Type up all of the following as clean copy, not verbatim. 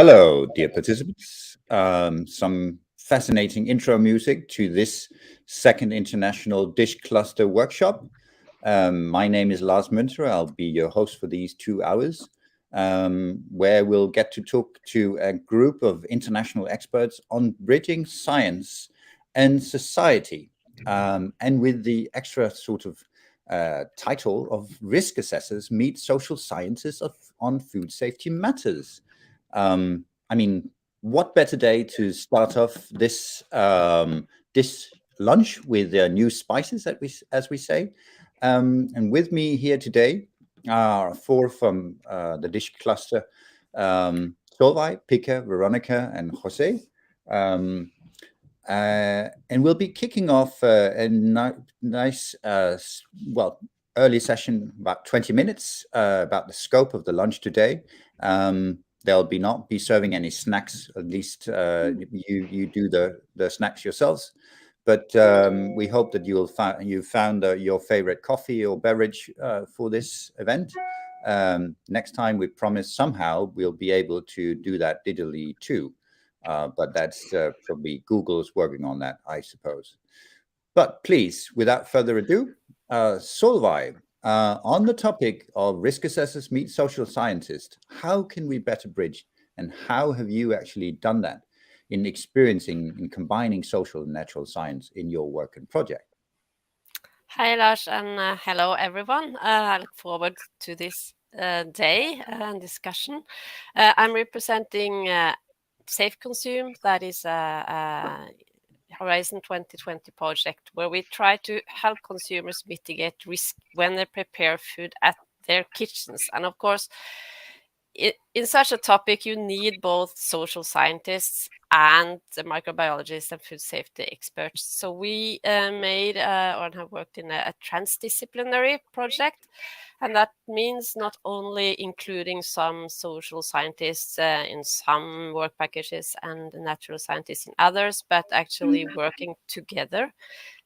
Hello, dear participants. Some fascinating intro music to this second International Dish Cluster Workshop. My name is Lars Münter. I'll be your host for these 2 hours, where we'll get to talk to a group of international experts on bridging science and society, and with the extra sort of title of Risk Assessors Meet Social Scientists on Food Safety Matters. I mean, what better day to start off this lunch with new spices, as we say. And with me here today are 4 from the dish cluster: Solveig, Pika, Veronica, and Jose. And we'll be kicking off a nice, early session, about 20 minutes, about the scope of the lunch today. They'll not be serving any snacks. At least you do the snacks yourselves. But we hope that you found your favorite coffee or beverage for this event. Next time, we promise somehow we'll be able to do that digitally too. But that's probably Google's working on that, I suppose. But please, without further ado, Solveig, on the topic of risk assessors meet social scientists, how can we better bridge, and how have you actually done that in experiencing and combining social and natural science in your work and project? Hi, Lars, and hello, everyone. I look forward to this day and discussion. I'm representing Safe Consume, that is a Horizon 2020 project where we try to help consumers mitigate risk when they prepare food at their kitchens. And of course, in such a topic, you need both social scientists and the microbiologists and food safety experts. So we made or have worked in a transdisciplinary project. And that means not only including some social scientists in some work packages and natural scientists in others, but actually working together.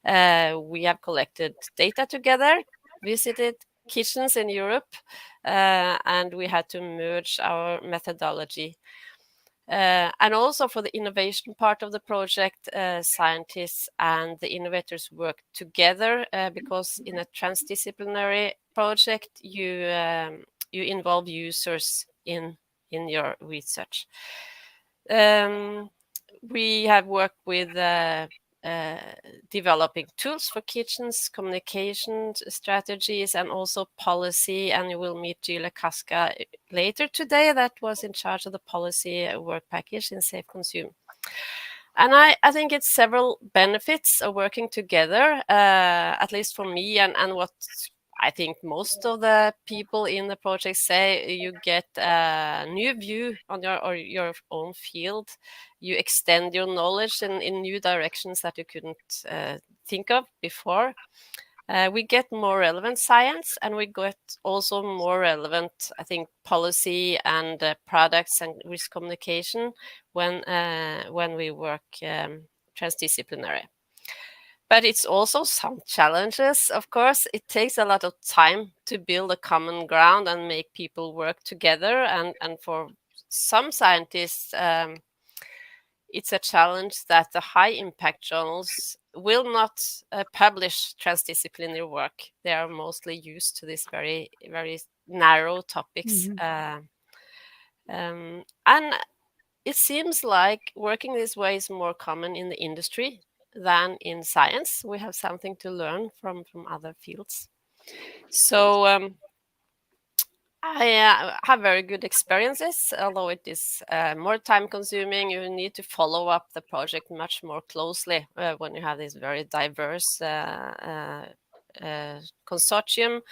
We have collected data together, visited kitchens in Europe, and we had to merge our methodology. And also for the innovation part of the project, scientists and the innovators work together because in a transdisciplinary project, you involve users in your research. We have worked with developing tools for kitchens, communication strategies, and also policy. And you will meet Gila Casca later today, that was in charge of the policy work package in Safe Consume. And I think it's several benefits of working together, at least for me, and what I think most of the people in the project say. You get a new view on your own field. You extend your knowledge in new directions that you couldn't think of before. We get more relevant science, and we get also more relevant, I think, policy and products and risk communication when we work transdisciplinary. But it's also some challenges, of course. It takes a lot of time to build a common ground and make people work together. And for some scientists, it's a challenge that the high impact journals will not publish transdisciplinary work. They are mostly used to these very, very narrow topics. And it seems like working this way is more common in the industry than in science. We have something to learn from other fields. So I have very good experiences, although it is more time consuming. You need to follow up the project much more closely when you have this very diverse consortium,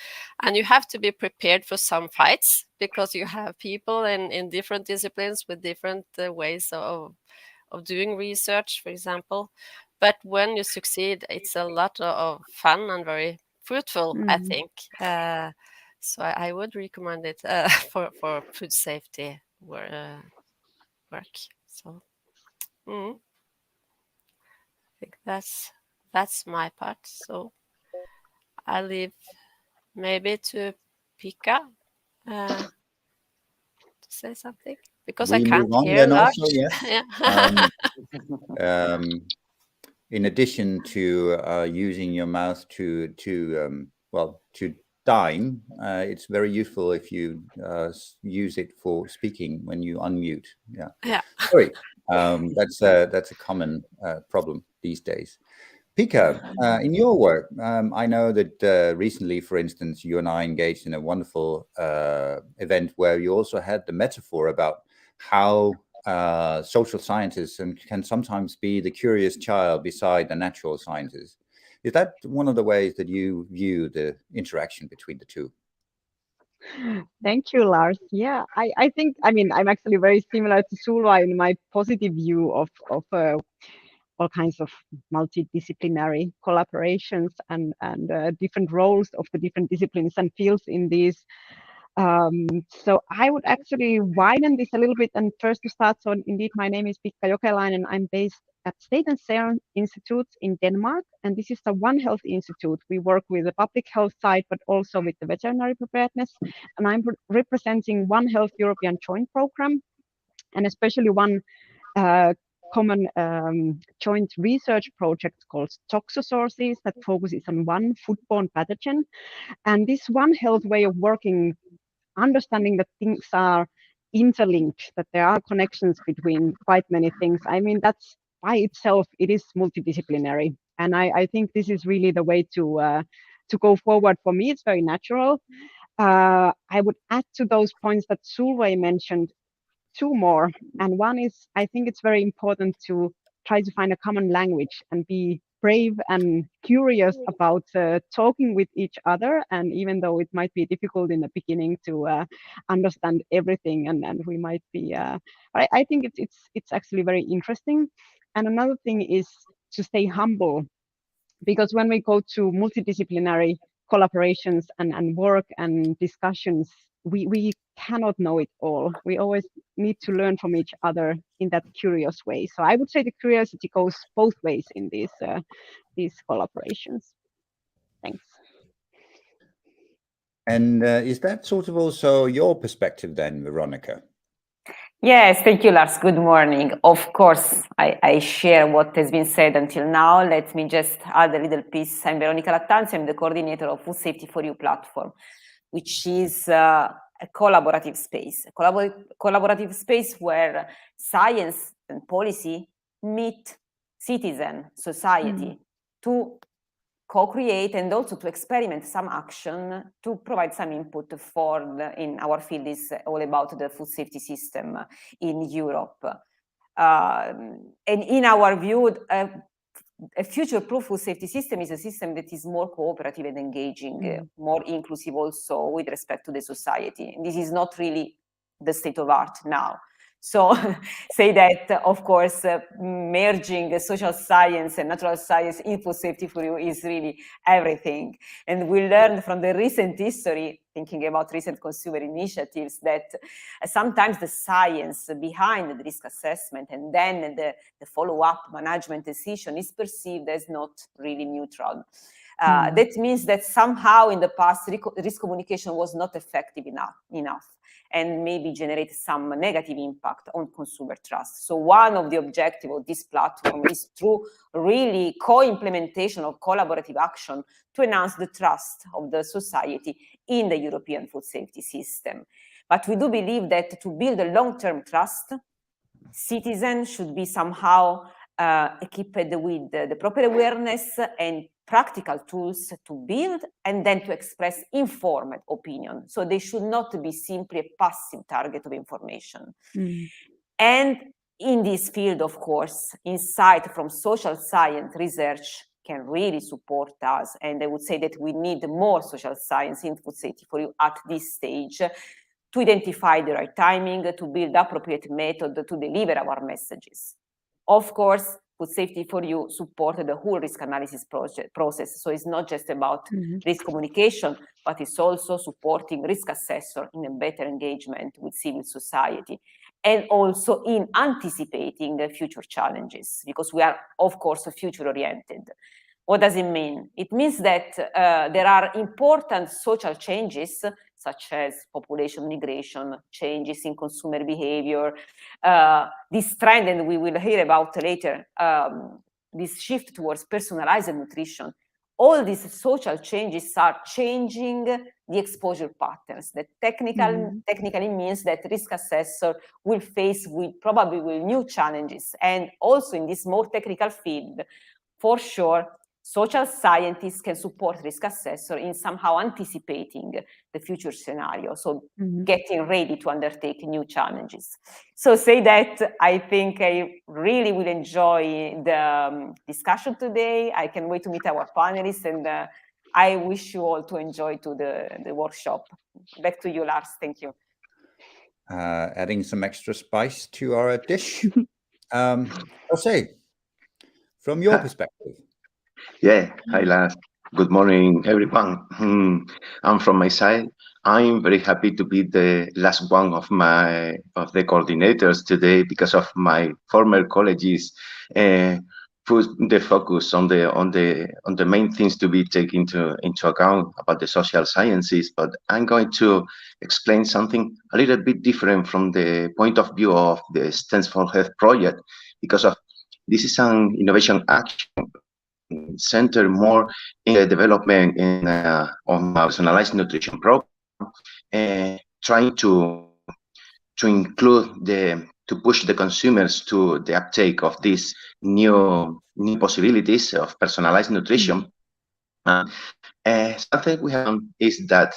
and you have to be prepared for some fights because you have people in different disciplines with different ways of doing research, for example. But when you succeed, it's a lot of fun and very fruitful, I think. So I would recommend it for food safety work. So I think that's my part. So I leave maybe to Pika to say something. because we I can't move on hear then Lars. also, yes. Yeah. In addition to using your mouth to dine, it's very useful if you use it for speaking when you unmute. Yeah. Sorry, that's a common problem these days. Pika, in your work, I know that recently, for instance, you and I engaged in a wonderful event where you also had the metaphor about how social scientists can sometimes be the curious child beside the natural sciences. Is that one of the ways that you view the interaction between the two? Thank you, Lars. Yeah, I think, I mean, I'm actually very similar to Sulva in my positive view of all kinds of multidisciplinary collaborations and different roles of the different disciplines and fields in these. So I would actually widen this a little bit. And first to start, so indeed, my name is Pika Jokelainen and I'm based at State and Serum Institute in Denmark. And this is the One Health Institute. We work with the public health side, but also with the veterinary preparedness. And I'm representing One Health European Joint Program, and especially one common joint research project called Toxosources that focuses on one foodborne pathogen. And this One Health way of working, understanding that things are interlinked, that there are connections between quite many things. I mean, that's by itself, it is multidisciplinary. And I think this is really the way to go forward. For me, it's very natural. I would add to those points that Sulva mentioned two more. And one is, I think it's very important to try to find a common language and be brave and curious about talking with each other. And even though it might be difficult in the beginning to understand everything, and we might be, I think it's actually very interesting. And another thing is to stay humble, because when we go to multidisciplinary collaborations and work and discussions, we cannot know it all. We always need to learn from each other in that curious way. So I would say the curiosity goes both ways in these collaborations. Thanks. And is that sort of also your perspective then, Veronica? Yes, thank you, Lars. Good morning. Of course, I share what has been said until now. Let me just add a little piece. I'm Veronica Lattanzi. I'm the coordinator of Food Safety for You platform, which is a collaborative space, collaborative space where science and policy meet citizen society to co-create and also to experiment some action to provide some input for in our field is all about the food safety system in Europe. And in our view, a future-proof food safety system is a system that is more cooperative and engaging, more inclusive also with respect to the society. And this is not really the state of art now. So say that, of course, merging social science and natural science in food safety for you is really everything. And we learned from the recent history, thinking about recent consumer initiatives, that sometimes the science behind the risk assessment and then the follow-up management decision is perceived as not really neutral. That means that somehow in the past, risk communication was not effective enough and maybe generate some negative impact on consumer trust. So one of the objectives of this platform is through really co-implementation of collaborative action to enhance the trust of the society in the European food safety system. But we do believe that to build a long-term trust, citizens should be somehow equipped with the proper awareness and practical tools to build and then to express informed opinion. So they should not be simply a passive target of information. And in this field, of course, insight from social science research can really support us. And I would say that we need more social science in food safety for you at this stage to identify the right timing, to build appropriate method to deliver our messages. Of course, Food Safety for You supported the whole risk analysis process. So it's not just about risk communication, but it's also supporting risk assessor in a better engagement with civil society and also in anticipating future challenges, because we are, of course, future-oriented. What does it mean? It means that there are important social changes, such as population migration, changes in consumer behavior, this trend, and we will hear about later, this shift towards personalized nutrition. All these social changes are changing the exposure patterns. That technically means that risk assessor will face probably with new challenges. And also in this more technical field, for sure, social scientists can support risk assessor in somehow anticipating the future scenario, so getting ready to undertake new challenges. So say that I think I really will enjoy the discussion today. I can wait to meet our panelists, and I wish you all to enjoy the workshop. Back to you, Lars. Thank you. Adding some extra spice to our dish. Jose, from your perspective. Yeah, hi Lars. Good morning, everyone. And from my side, I'm very happy to be the last one of the coordinators today, because of my former colleagues put the focus on the main things to be taken into account about the social sciences. But I'm going to explain something a little bit different from the point of view of the STEM for Health project, because of this is an innovation action center more in the development on a personalized nutrition program, trying to include to push the consumers to the uptake of these new possibilities of personalized nutrition. Something we have done is that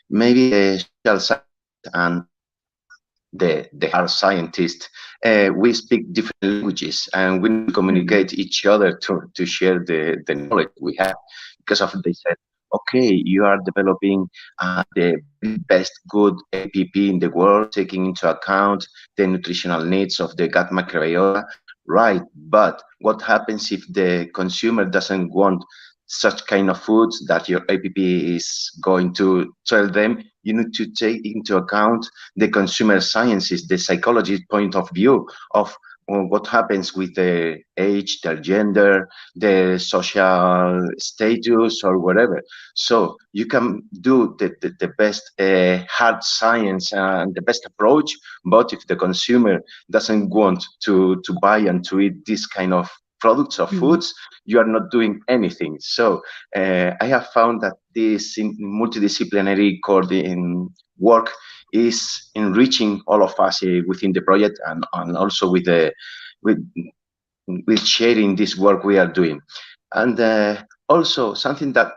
maybe the social science and the hard scientists, we speak different languages, and we communicate each other to share the knowledge we have, because of they said, okay, you are developing the best good APP in the world, taking into account the nutritional needs of the gut microbiota, right? But what happens if the consumer doesn't want such kind of foods that your APP is going to tell them? You need to take into account the consumer sciences, the psychology point of view of what happens with their age, their gender, their social status, or whatever. So you can do the best hard science and the best approach, but if the consumer doesn't want to buy and to eat this kind of products or foods, you are not doing anything. So I have found that this multidisciplinary coordinating work is enriching all of us within the project, and also with sharing this work we are doing. And also something that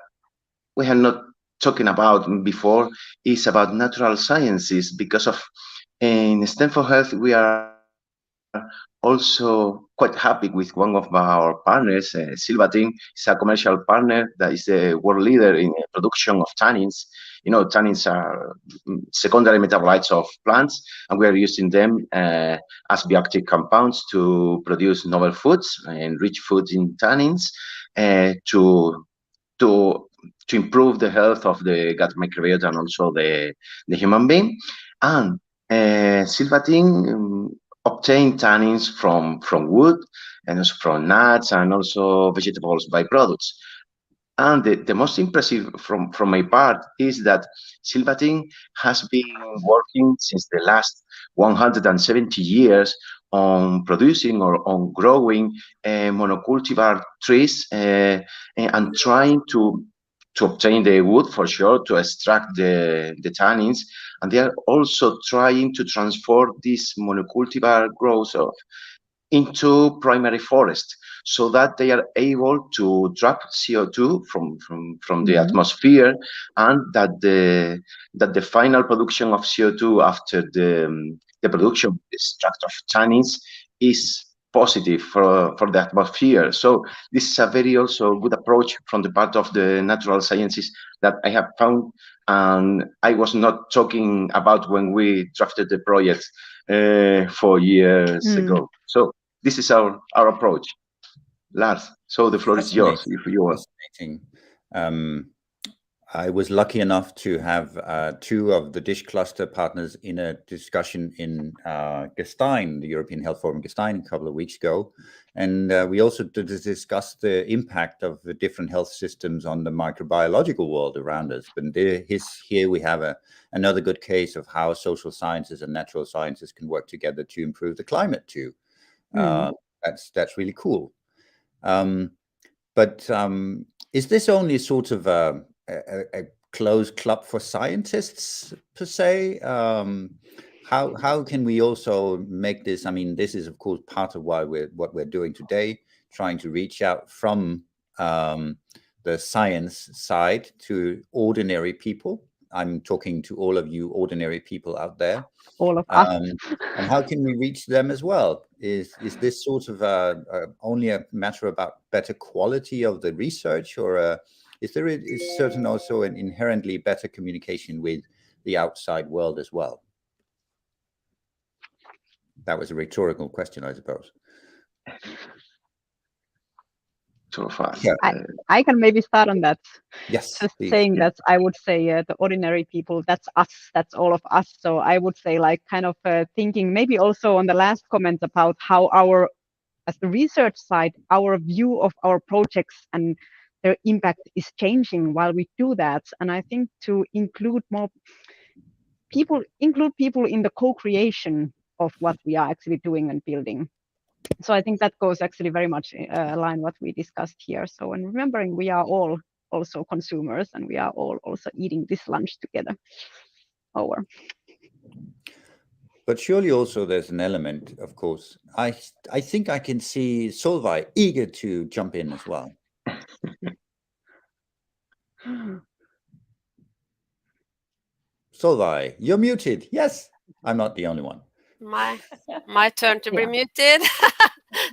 we have not talking about before is about natural sciences, because of in STEM for Health we are also quite happy with one of our partners. Silvatein is a commercial partner that is a world leader in production of tannins. You know, tannins are secondary metabolites of plants, and we are using them as bioactive compounds to produce novel foods and rich foods in tannins to improve the health of the gut microbiota and also the human being. And Silvatein obtain tannins from wood, and also from nuts, and also vegetables byproducts. And the most impressive from my part is that Silvatein has been working since the last 170 years on producing or on growing monocultivar trees and trying to obtain the wood, for sure, to extract the tannins. And they are also trying to transform this monocultivar growth into primary forest, so that they are able to trap CO2 from the atmosphere, and that the final production of CO2 after the production of extract of tannins is positive for the atmosphere. So this is a very also good approach from the part of the natural sciences that I have found, and I was not talking about when we drafted the project 4 years ago. So this is our approach. Lars, so the floor is yours if you want. Fascinating. I was lucky enough to have two of the Dish Cluster partners in a discussion in Gestein, the European Health Forum Gestein, a couple of weeks ago. And we also discussed the impact of the different health systems on the microbiological world around us. But here we have another good case of how social sciences and natural sciences can work together to improve the climate too. That's really cool. But is this only sort of a closed club for scientists per se? How can we also make this? I mean, this is of course part of what we're doing today, trying to reach out from the science side to ordinary people. I'm talking to all of you ordinary people out there. All of us. And how can we reach them as well? Is this sort of only a matter about better quality of the research, or is there certain also an inherently better communication with the outside world as well? That was a rhetorical question, I suppose. So far. Yeah. I can maybe start on that. Yes. Just please. saying that I would say the ordinary people, that's us, that's all of us. So I would say like kind of thinking maybe also on the last comment about how as the research side, our view of our projects and their impact is changing while we do that. And I think to include more people, include people in the co-creation of what we are actually doing and building. So I think that goes actually very much aligned what we discussed here. So, and remembering we are all also consumers and we are all also eating this lunch together. Over. But surely also there's an element, of course. I think I can see Solveig eager to jump in as well. Solveig, you're muted. Yes, I'm not the only one. My turn to be muted.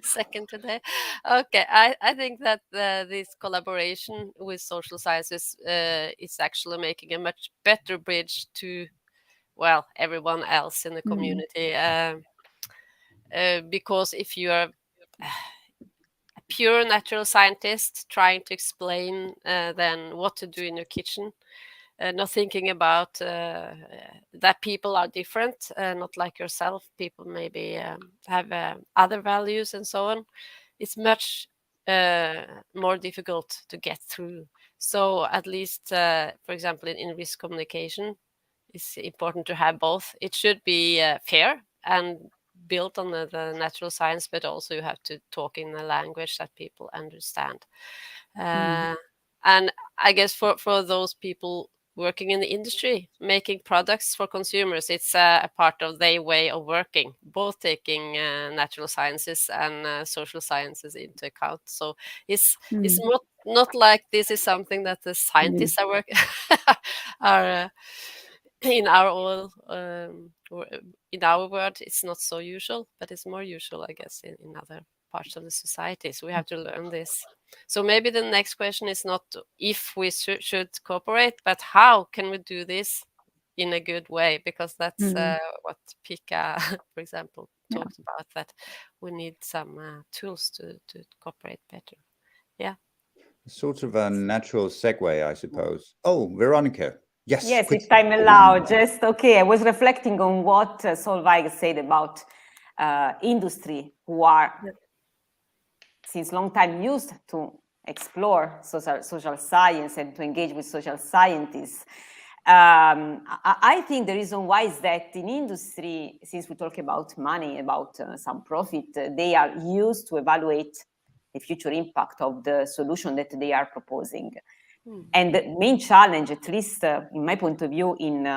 Second today. Okay, I think that this collaboration with social sciences is actually making a much better bridge to, well, everyone else in the community. Because if you are a pure natural scientist trying to explain then what to do in your kitchen, not thinking about that people are different, not like yourself. People maybe have other values and so on. It's much more difficult to get through. So at least, for example, in risk communication, it's important to have both. It should be fair and built on the natural science, but also you have to talk in a language that people understand. And I guess for those people working in the industry, making products for consumers, it's a part of their way of working, both taking natural sciences and social sciences into account. So it's not like this is something that the scientists are working are in our world. It's not so usual, but it's more usual, I guess, in other parts of the society. So we have to learn this. So maybe the next question is not if we should cooperate, but how can we do this in a good way? Because that's what Pika, for example, talked about, that we need some tools to cooperate better. Yeah. Sort of a natural segue, I suppose. Oh, Veronica. Yes. Yes, if time allows. Just okay. I was reflecting on what Solveig said about industry, who are since long time used to explore social science and to engage with social scientists. I think the reason why is that in industry, since we talk about money, about some profit, they are used to evaluate the future impact of the solution that they are proposing. And the main challenge, at least in my point of view, in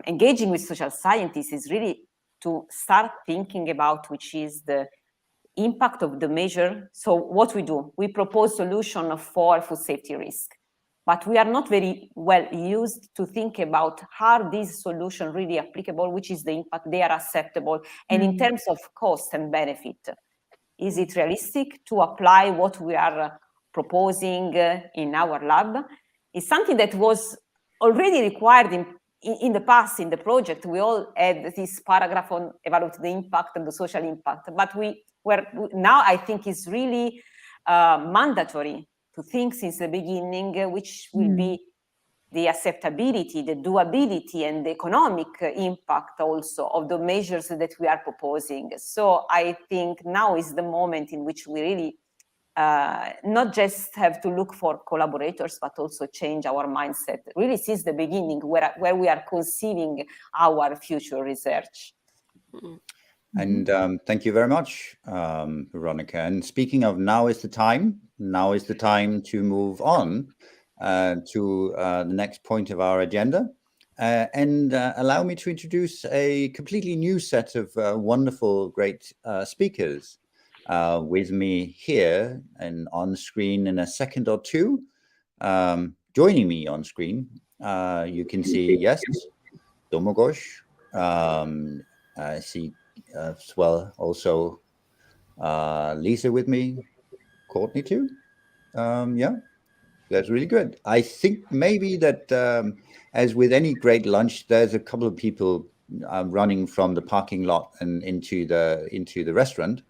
engaging with social scientists is really to start thinking about which is the impact of the measure. So what we do, we propose solution for food safety risk, but we are not very well used to think about how this solution really applicable, which is the impact, they are acceptable, and in terms of cost and benefit, is it realistic to apply what we are proposing in our lab? Is something that was already required in the past in the project. We all had this paragraph on evaluate the impact and the social impact, but now I think it's really mandatory to think since the beginning, which will be the acceptability, the doability, and the economic impact also of the measures that we are proposing. So I think now is the moment in which we really not just have to look for collaborators, but also change our mindset, really since the beginning, where we are conceiving our future research. And thank you very much, Veronica. And speaking of now is the time to move on to the next point of our agenda. And allow me to introduce a completely new set of wonderful, great speakers with me here and on screen in a second or two. Joining me on screen, you can see, yes, Domagoj. I see as well also Lisa with me, Courtney too. Yeah, that's really good. I think maybe that as with any great lunch, there's a couple of people running from the parking lot and into the restaurant.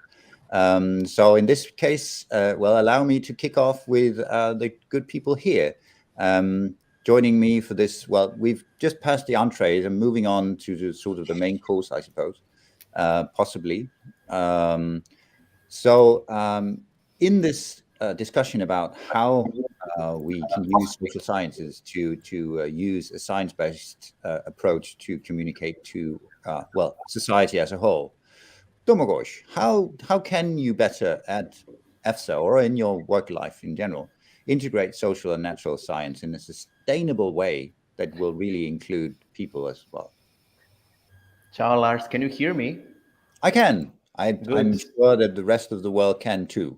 So in this case, well, allow me to kick off with the good people here. Joining me for this, well, we've just passed the entrees and moving on to the sort of the main course, I suppose, possibly. So in this discussion about how we can use social sciences to use a science-based approach to communicate to, well, society as a whole, Domagoj, how can you better at EFSA or in your work life in general integrate social and natural science in a sustainable way that will really include people as well? Ciao, Lars. Can you hear me? I can. I'm sure that the rest of the world can too.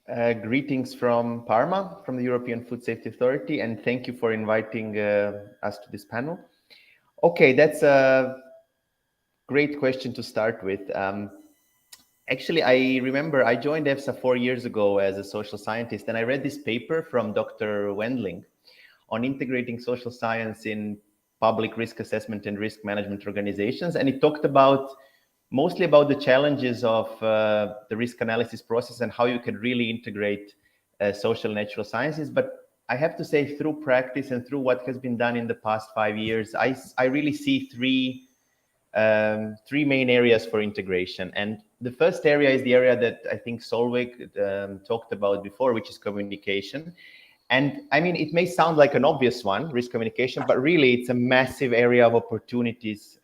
Greetings from Parma, from the European Food Safety Authority, and thank you for inviting us to this panel. Okay, that's a great question to start with. Actually, I remember I joined EFSA 4 years ago as a social scientist, and I read this paper from Dr. Wendling on integrating social science in public risk assessment and risk management organizations. And it talked mostly about the challenges of the risk analysis process and how you can really integrate social natural sciences. But I have to say, through practice and through what has been done in the past 5 years, I really see three main areas for integration. And the first area is the area that I think Solveig talked about before, which is communication. And I mean, it may sound like an obvious one, risk communication, but really it's a massive area of opportunities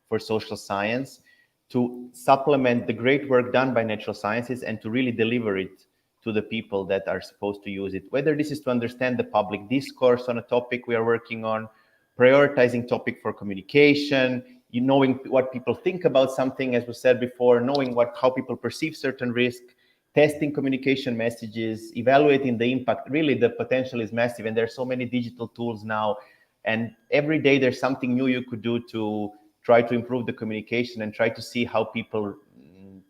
for social science to supplement the great work done by natural sciences and to really deliver it to the people that are supposed to use it. Whether this is to understand the public discourse on a topic we are working on, prioritizing topic for communication, knowing what people think about something, as was said before, knowing how people perceive certain risk, testing communication messages, evaluating the impact. Really, the potential is massive, and there are so many digital tools now, and every day there's something new you could do to try to improve the communication and try to see how people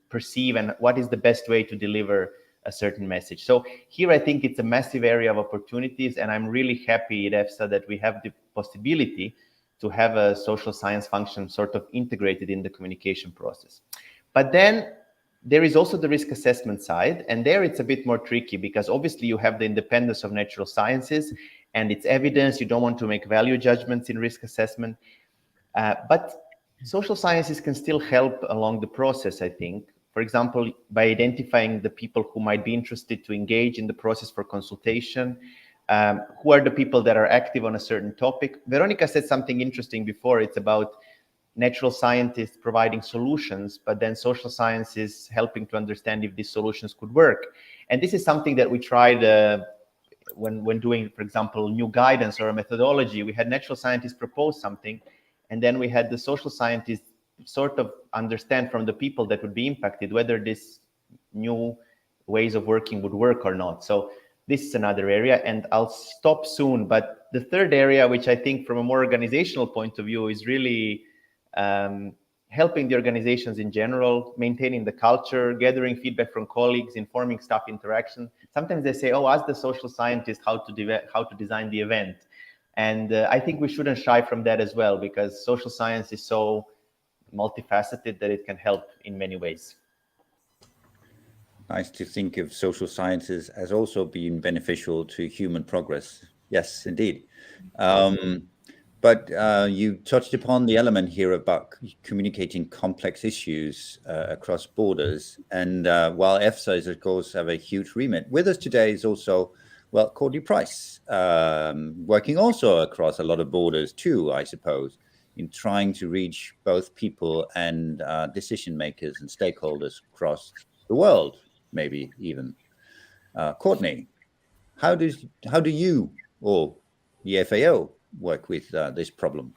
perceive and what is the best way to deliver a certain message. So here I think it's a massive area of opportunities, and I'm really happy at EFSA that we have the possibility to have a social science function sort of integrated in the communication process. But then there is also the risk assessment side, and there it's a bit more tricky because obviously you have the independence of natural sciences and it's evidence. You don't want to make value judgments in risk assessment, but social sciences can still help along the process, I think. For example, by identifying the people who might be interested to engage in the process for consultation, who are the people that are active on a certain topic. Veronica said something interesting before. It's about natural scientists providing solutions, but then social sciences helping to understand if these solutions could work. And this is something that we tried when doing, for example, new guidance or a methodology. We had natural scientists propose something, and then we had the social scientists sort of understand from the people that would be impacted whether this new ways of working would work or not. So this is another area, and I'll stop soon. But the third area, which I think from a more organizational point of view is really helping the organizations in general, maintaining the culture, gathering feedback from colleagues, informing staff interaction. Sometimes they say, oh, ask the social scientist how to design the event. And I think we shouldn't shy from that as well, because social science is so multifaceted that it can help in many ways. Nice to think of social sciences as also being beneficial to human progress. Yes, indeed. But you touched upon the element here about communicating complex issues across borders. And while EFSA is, of course, have a huge remit, with us today is also, well, Courtney Price, working also across a lot of borders too, I suppose, in trying to reach both people and decision makers and stakeholders across the world, maybe even. Courtney, how do you or the FAO work with this problem?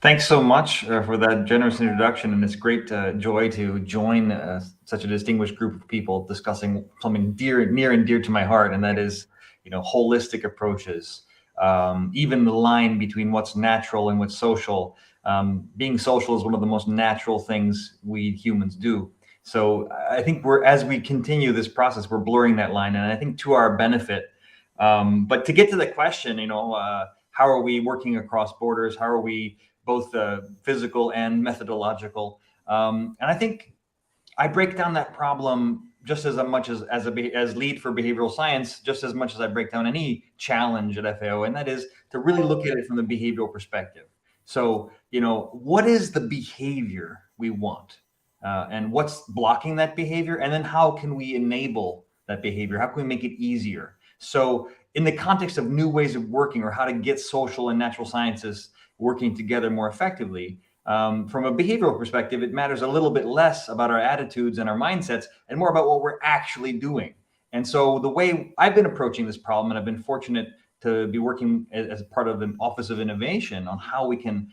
Thanks so much for that generous introduction, and it's great joy to join such a distinguished group of people discussing something near and dear to my heart, and that is, holistic approaches. Even the line between what's natural and what's social. Being social is one of the most natural things we humans do. So I think as we continue this process, we're blurring that line, and I think to our benefit. But to get to the question, how are we working across borders? How are we both physical and methodological? And I think I break down that problem just as much as lead for behavioral science, just as much as I break down any challenge at FAO, and that is to really look at it from the behavioral perspective. So, what is the behavior we want? And what's blocking that behavior? And then how can we enable that behavior? How can we make it easier? So in the context of new ways of working, or how to get social and natural sciences working together more effectively, from a behavioral perspective, it matters a little bit less about our attitudes and our mindsets and more about what we're actually doing. And so the way I've been approaching this problem, and I've been fortunate to be working as part of an Office of Innovation on how we can,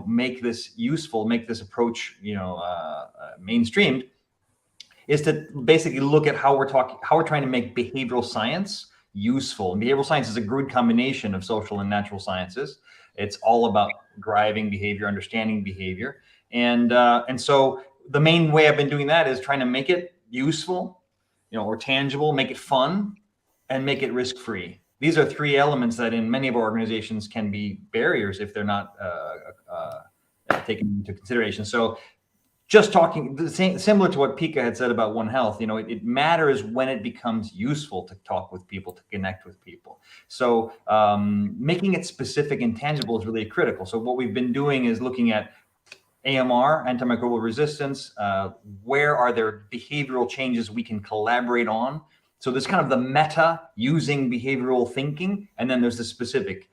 make this useful, make this approach, mainstreamed, is to basically look at how we're trying to make behavioral science useful. And behavioral science is a good combination of social and natural sciences. It's all about driving behavior, understanding behavior. And so the main way I've been doing that is trying to make it useful, or tangible, make it fun, and make it risk-free. These are three elements that in many of our organizations can be barriers if they're not taken into consideration. So just talking, similar to what Pika had said about One Health, it matters when it becomes useful to talk with people, to connect with people. So making it specific and tangible is really critical. So what we've been doing is looking at AMR, antimicrobial resistance. Where are there behavioral changes we can collaborate on? So there's kind of the meta, using behavioral thinking, and then there's the specific,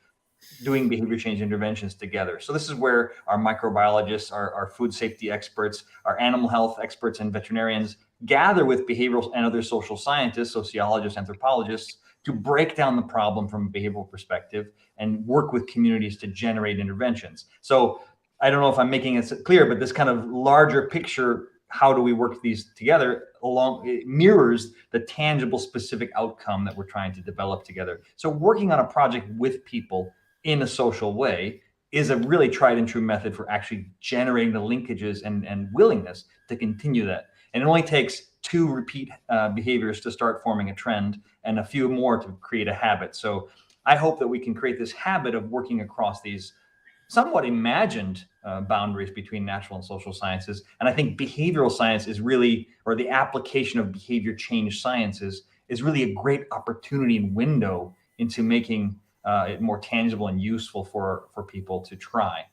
doing behavior change interventions together. So this is where our microbiologists, our food safety experts, our animal health experts and veterinarians gather with behavioral and other social scientists, sociologists, anthropologists, to break down the problem from a behavioral perspective and work with communities to generate interventions. So I don't know if I'm making it clear, but this kind of larger picture, how do we work these together it mirrors the tangible specific outcome that we're trying to develop together. So working on a project with people in a social way is a really tried and true method for actually generating the linkages and willingness to continue that. And it only takes 2 repeat behaviors to start forming a trend, and a few more to create a habit. So I hope that we can create this habit of working across these somewhat imagined boundaries between natural and social sciences. And I think behavioral science is really, or the application of behavior change sciences is really a great opportunity and window into making it more tangible and useful for people to try.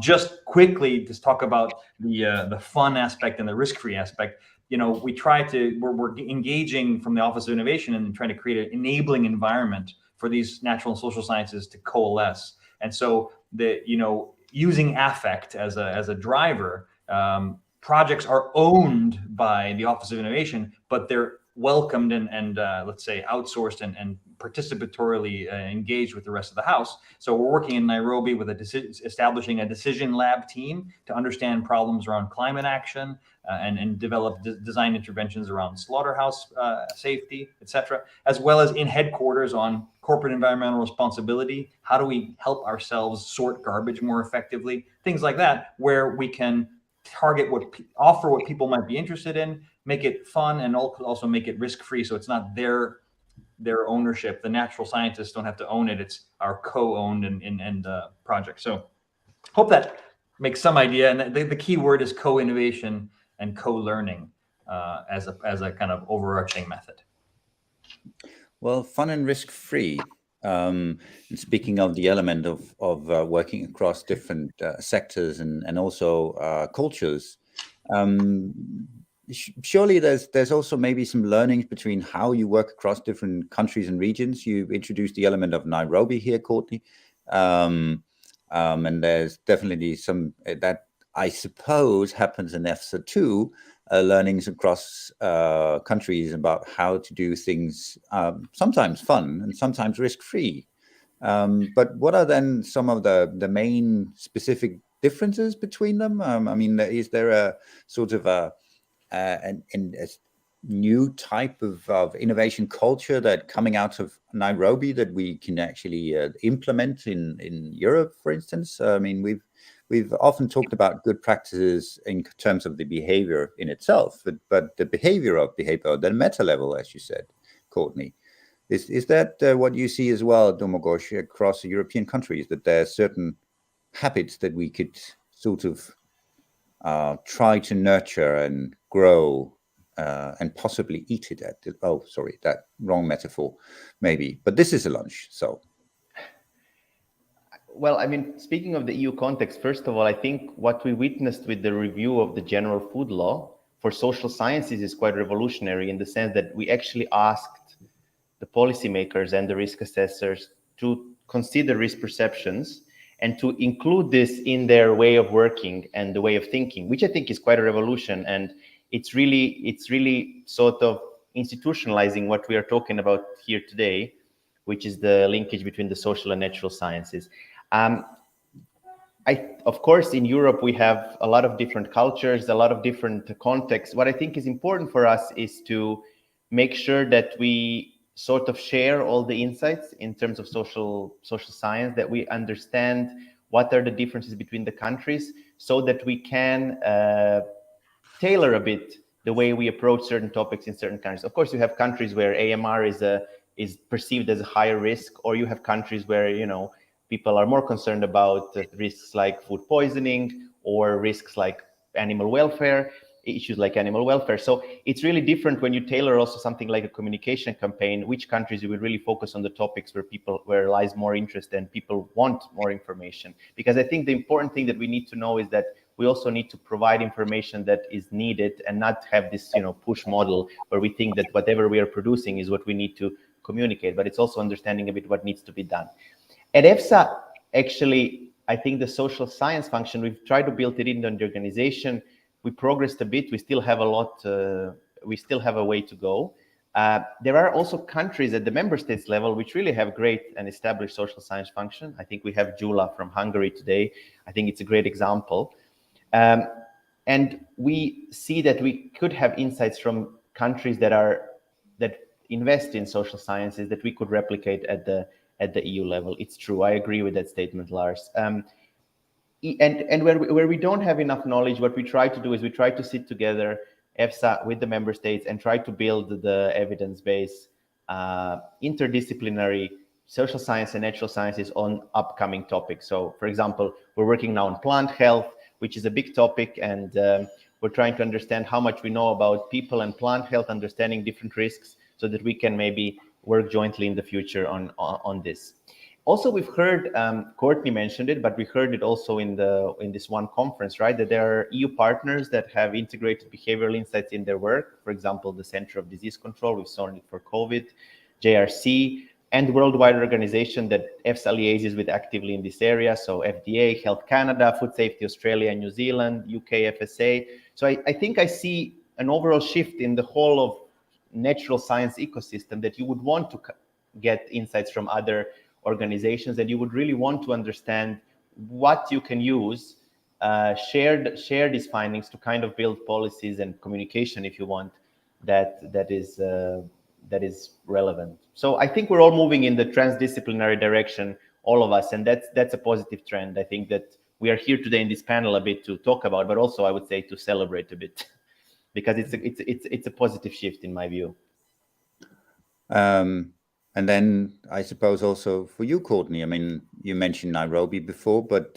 Just quickly, just talk about the fun aspect and the risk-free aspect. We're engaging from the Office of Innovation and trying to create an enabling environment for these natural and social sciences to coalesce. And so using affect as a driver, projects are owned by the Office of Innovation, but they're welcomed and let's say outsourced and participatorily engaged with the rest of the house. So we're working in Nairobi with establishing a decision lab team to understand problems around climate action and develop design interventions around slaughterhouse safety, etc., as well as in headquarters on corporate environmental responsibility. How do we help ourselves sort garbage more effectively? Things like that, where we can target offer what people might be interested in, make it fun, and also make it risk-free, so it's not their ownership. The natural scientists don't have to own it. It's our co-owned and project. So hope that makes some idea. And the key word is co-innovation and co-learning. as a kind of overarching method? Well, fun and risk-free. And speaking of the element of working across different sectors and also cultures, surely there's also maybe some learnings between how you work across different countries and regions. You introduced the element of Nairobi here, Courtney, and there's definitely some that I suppose happens in EFSA too. Learnings across countries about how to do things, sometimes fun and sometimes risk-free. But what are then some of the main specific differences between them? I mean, is there a sort of a new type of innovation culture that coming out of Nairobi that we can actually implement in Europe, for instance? I mean, we've often talked about good practices in terms of the behavior in itself, but the behavior, the meta level, as you said, Courtney, is that what you see as well, Domagoj, across the European countries, that there are certain habits that we could sort of try to nurture and grow and possibly eat it at? Oh, sorry, that wrong metaphor, maybe. But this is a lunch, so. Well, I mean, speaking of the EU context, first of all, I think what we witnessed with the review of the General Food Law for social sciences is quite revolutionary in the sense that we actually asked the policymakers and the risk assessors to consider risk perceptions and to include this in their way of working and the way of thinking, which I think is quite a revolution. And it's really sort of institutionalizing what we are talking about here today, which is the linkage between the social and natural sciences. Of course, in Europe, we have a lot of different cultures, a lot of different contexts. What I think is important for us is to make sure that we sort of share all the insights in terms of social science, that we understand what are the differences between the countries so that we can tailor a bit the way we approach certain topics in certain countries. Of course, you have countries where AMR is perceived as a higher risk, or you have countries where, you know, people are more concerned about risks like food poisoning or risks like animal welfare, issues like animal welfare. So it's really different when you tailor also something like a communication campaign, which countries you will really focus on the topics where lies more interest and people want more information. Because I think the important thing that we need to know is that we also need to provide information that is needed and not have this, you know, push model where we think that whatever we are producing is what we need to communicate, but it's also understanding a bit what needs to be done. At EFSA, actually, I think the social science function, we've tried to build it into the organization. We progressed a bit. We still have we still have a way to go. There are also countries at the member states level which really have great and established social science function. I think we have Gyula from Hungary today. I think it's a great example. And we see that we could have insights from countries that invest in social sciences that we could replicate at the EU level. It's true. I agree with that statement, Lars. And where we don't have enough knowledge, what we try to do is we try to sit together, EFSA, with the member states and try to build the evidence-based interdisciplinary social science and natural sciences on upcoming topics. So, for example, we're working now on plant health, which is a big topic, and we're trying to understand how much we know about people and plant health, understanding different risks, so that we can maybe work jointly in the future on this. Also, we've heard, Courtney mentioned it, but we heard it also in this one conference, right? That there are EU partners that have integrated behavioral insights in their work. For example, the Center of Disease Control, we've seen it for COVID, JRC, and the worldwide organization that EFSA liaises with actively in this area. So FDA, Health Canada, Food Safety Australia, New Zealand, UK FSA. So I think I see an overall shift in the whole of natural science ecosystem, that you would want to get insights from other organizations, that you would really want to understand what you can use, share these findings to kind of build policies and communication, if you want, that is relevant. So I think we're all moving in the transdisciplinary direction, all of us, and that's a positive trend. I think that we are here today in this panel a bit to talk about, but also I would say to celebrate a bit, because it's a positive shift in my view. And then I suppose also for you, Courtney, I mean, you mentioned Nairobi before, but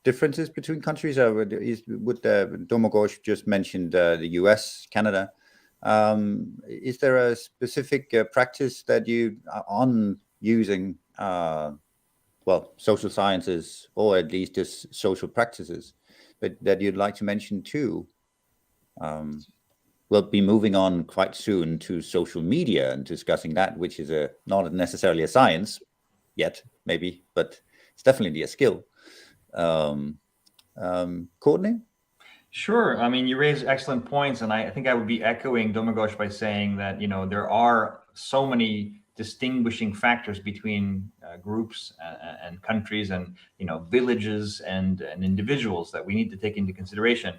differences between countries? Would Domagoj just mentioned the US, Canada. Is there a specific practice that you are on using, social sciences, or at least just social practices that you'd like to mention too? We'll be moving on quite soon to social media and discussing that, which is not necessarily a science yet, maybe, but it's definitely a skill. Courtney? Sure. I mean, you raise excellent points, and I think I would be echoing Domagoj by saying that, there are so many distinguishing factors between groups and countries and, villages and individuals that we need to take into consideration.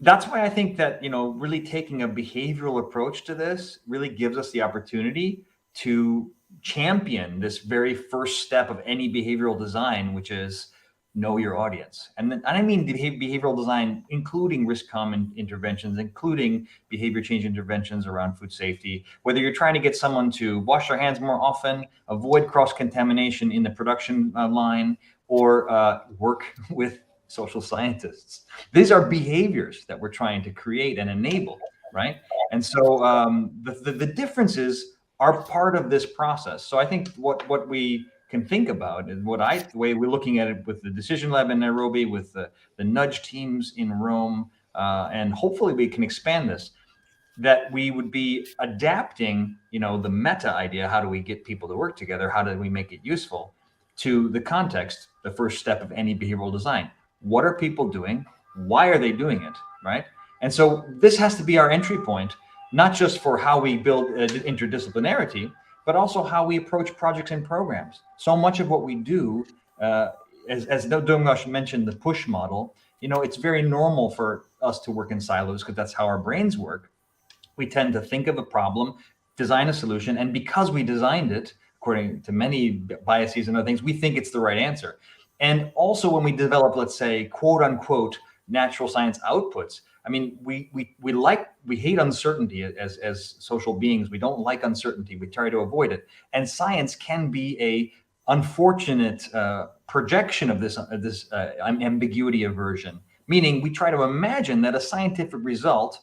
That's why I think that, really taking a behavioral approach to this really gives us the opportunity to champion this very first step of any behavioral design, which is know your audience. And I mean behavioral design, including risk common interventions, including behavior change interventions around food safety, whether you're trying to get someone to wash their hands more often, avoid cross-contamination in the production line, or work with social scientists. These are behaviors that we're trying to create and enable, right? And so the differences are part of this process. So I think what we can think about and the way we're looking at it with the Decision Lab in Nairobi, with the nudge teams in Rome, and hopefully we can expand this, that we would be adapting, the meta idea, how do we get people to work together? How do we make it useful, to the context, the first step of any behavioral design. What are people doing? Why are they doing it, right? And so this has to be our entry point, not just for how we build interdisciplinarity, but also how we approach projects and programs. So much of what we do, as Domagoj mentioned, the push model, it's very normal for us to work in silos because that's how our brains work. We tend to think of a problem, design a solution, and because we designed it, according to many biases and other things, we think it's the right answer. And also when we develop, let's say, quote unquote, natural science outputs, I mean, we hate uncertainty as social beings. We don't like uncertainty. We try to avoid it. And science can be a unfortunate projection of this ambiguity aversion, meaning we try to imagine that a scientific result,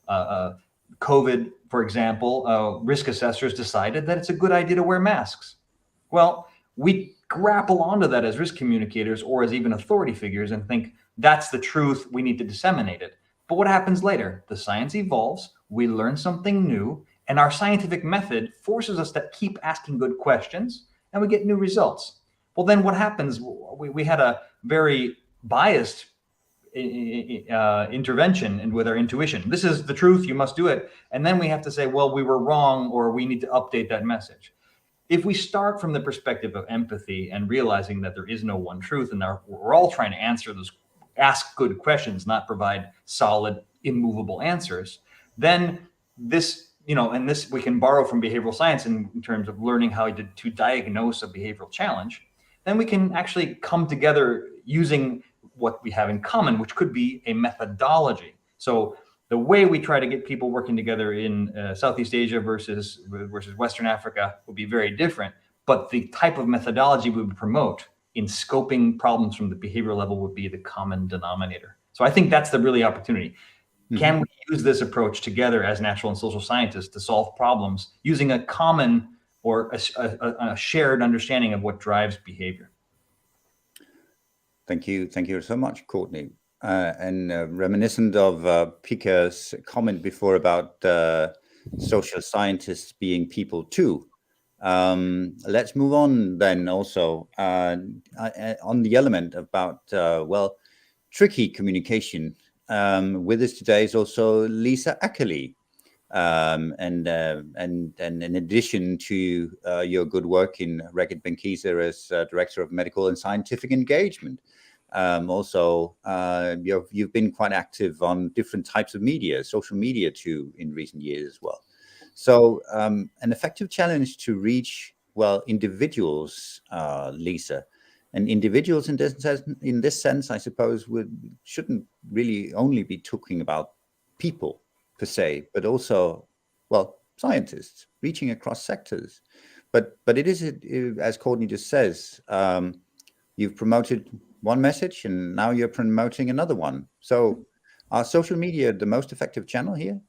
COVID, for example, risk assessors decided that it's a good idea to wear masks. Well, we grapple onto that as risk communicators or as even authority figures and think that's the truth, we need to disseminate it. But what happens later? The science evolves, we learn something new, and our scientific method forces us to keep asking good questions, and we get new results. Well, then what happens? We had a very biased intervention and with our intuition. This is the truth, you must do it. And then we have to say, well, we were wrong, or we need to update that message. If we start from the perspective of empathy and realizing that there is no one truth, and we're all trying to ask good questions, not provide solid, immovable answers, then this, and this we can borrow from behavioral science in terms of learning how to diagnose a behavioral challenge, then we can actually come together using what we have in common, which could be a methodology. So the way we try to get people working together in Southeast Asia versus Western Africa would be very different, but the type of methodology we would promote in scoping problems from the behavioral level would be the common denominator. So I think that's the really opportunity. Mm-hmm. Can we use this approach together as natural and social scientists to solve problems using a common or a shared understanding of what drives behavior? Thank you so much, Courtney. And reminiscent of Pika's comment before about social scientists being people too. Let's move on then also on the element about, tricky communication. With us today is also Lisa Ackerley. And in addition to your good work in Reckitt Benckiser as Director of Medical and Scientific Engagement, you've been quite active on different types of media, social media too, in recent years as well. So an effective challenge to reach, individuals, Lisa, and individuals in this sense, I suppose, shouldn't really only be talking about people per se, but also, scientists reaching across sectors. But it is, as Courtney just says, you've promoted one message and now you're promoting another one. So are social media the most effective channel here?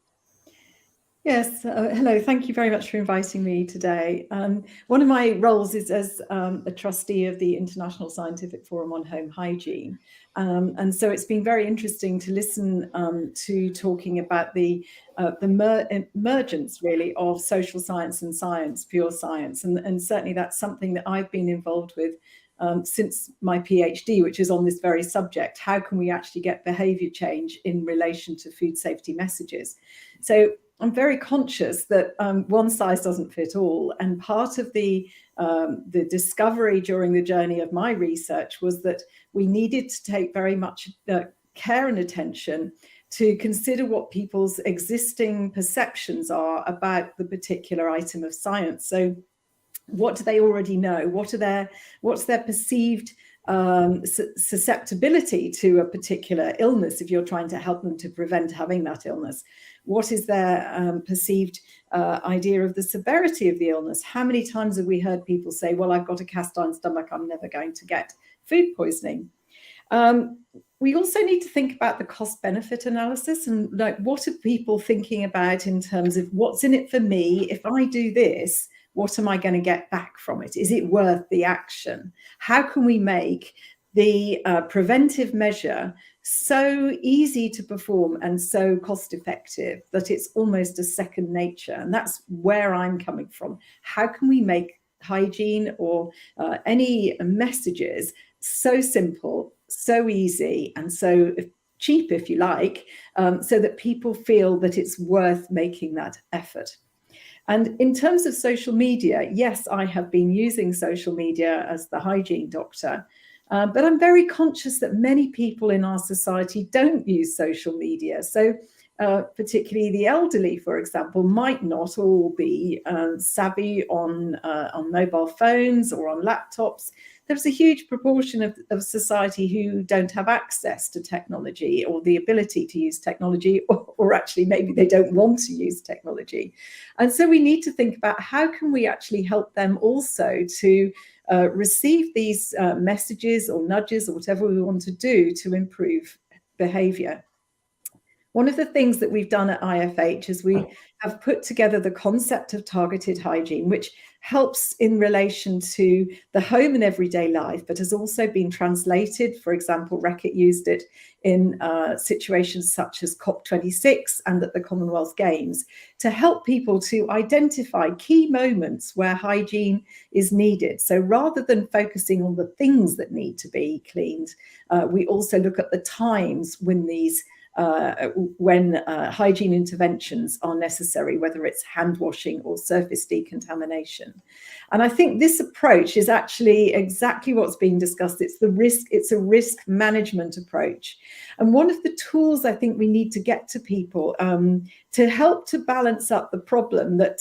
Yes, hello. Thank you very much for inviting me today. One of my roles is as a trustee of the International Scientific Forum on Home Hygiene. And so it's been very interesting to listen to talking about the emergence really of social science and science, pure science. And certainly that's something that I've been involved with since my PhD, which is on this very subject. How can we actually get behavior change in relation to food safety messages? So I'm very conscious that one size doesn't fit all. And part of the discovery during the journey of my research was that we needed to take very much care and attention to consider what people's existing perceptions are about the particular item of science. So what do they already know? What's their perceived susceptibility to a particular illness if you're trying to help them to prevent having that illness? What is their perceived idea of the severity of the illness? How many times have we heard people say, well, I've got a cast iron stomach, I'm never going to get food poisoning? We also need to think about the cost benefit analysis and like, what are people thinking about in terms of what's in it for me? If I do this, what am I going to get back from it? Is it worth the action? How can we make the preventive measure so easy to perform and so cost effective that it's almost a second nature? And that's where I'm coming from. How can we make hygiene or any messages so simple, so easy, and so cheap, if you like, so that people feel that it's worth making that effort? And in terms of social media, yes, I have been using social media as the hygiene doctor, but I'm very conscious that many people in our society don't use social media. So particularly the elderly, for example, might not all be savvy on mobile phones or on laptops. There's a huge proportion of society who don't have access to technology or the ability to use technology, or actually maybe they don't want to use technology. And so we need to think about how can we actually help them also to receive these messages or nudges or whatever we want to do to improve behavior. One of the things that we've done at IFH is we have put together the concept of targeted hygiene, which helps in relation to the home and everyday life, but has also been translated. For example, Reckitt used it in situations such as COP26 and at the Commonwealth Games to help people to identify key moments where hygiene is needed. So rather than focusing on the things that need to be cleaned, we also look at the times when these hygiene interventions are necessary, whether it's hand washing or surface decontamination. And I think this approach is actually exactly what's being discussed. It's a risk management approach. And one of the tools I think we need to get to people to help to balance up the problem that,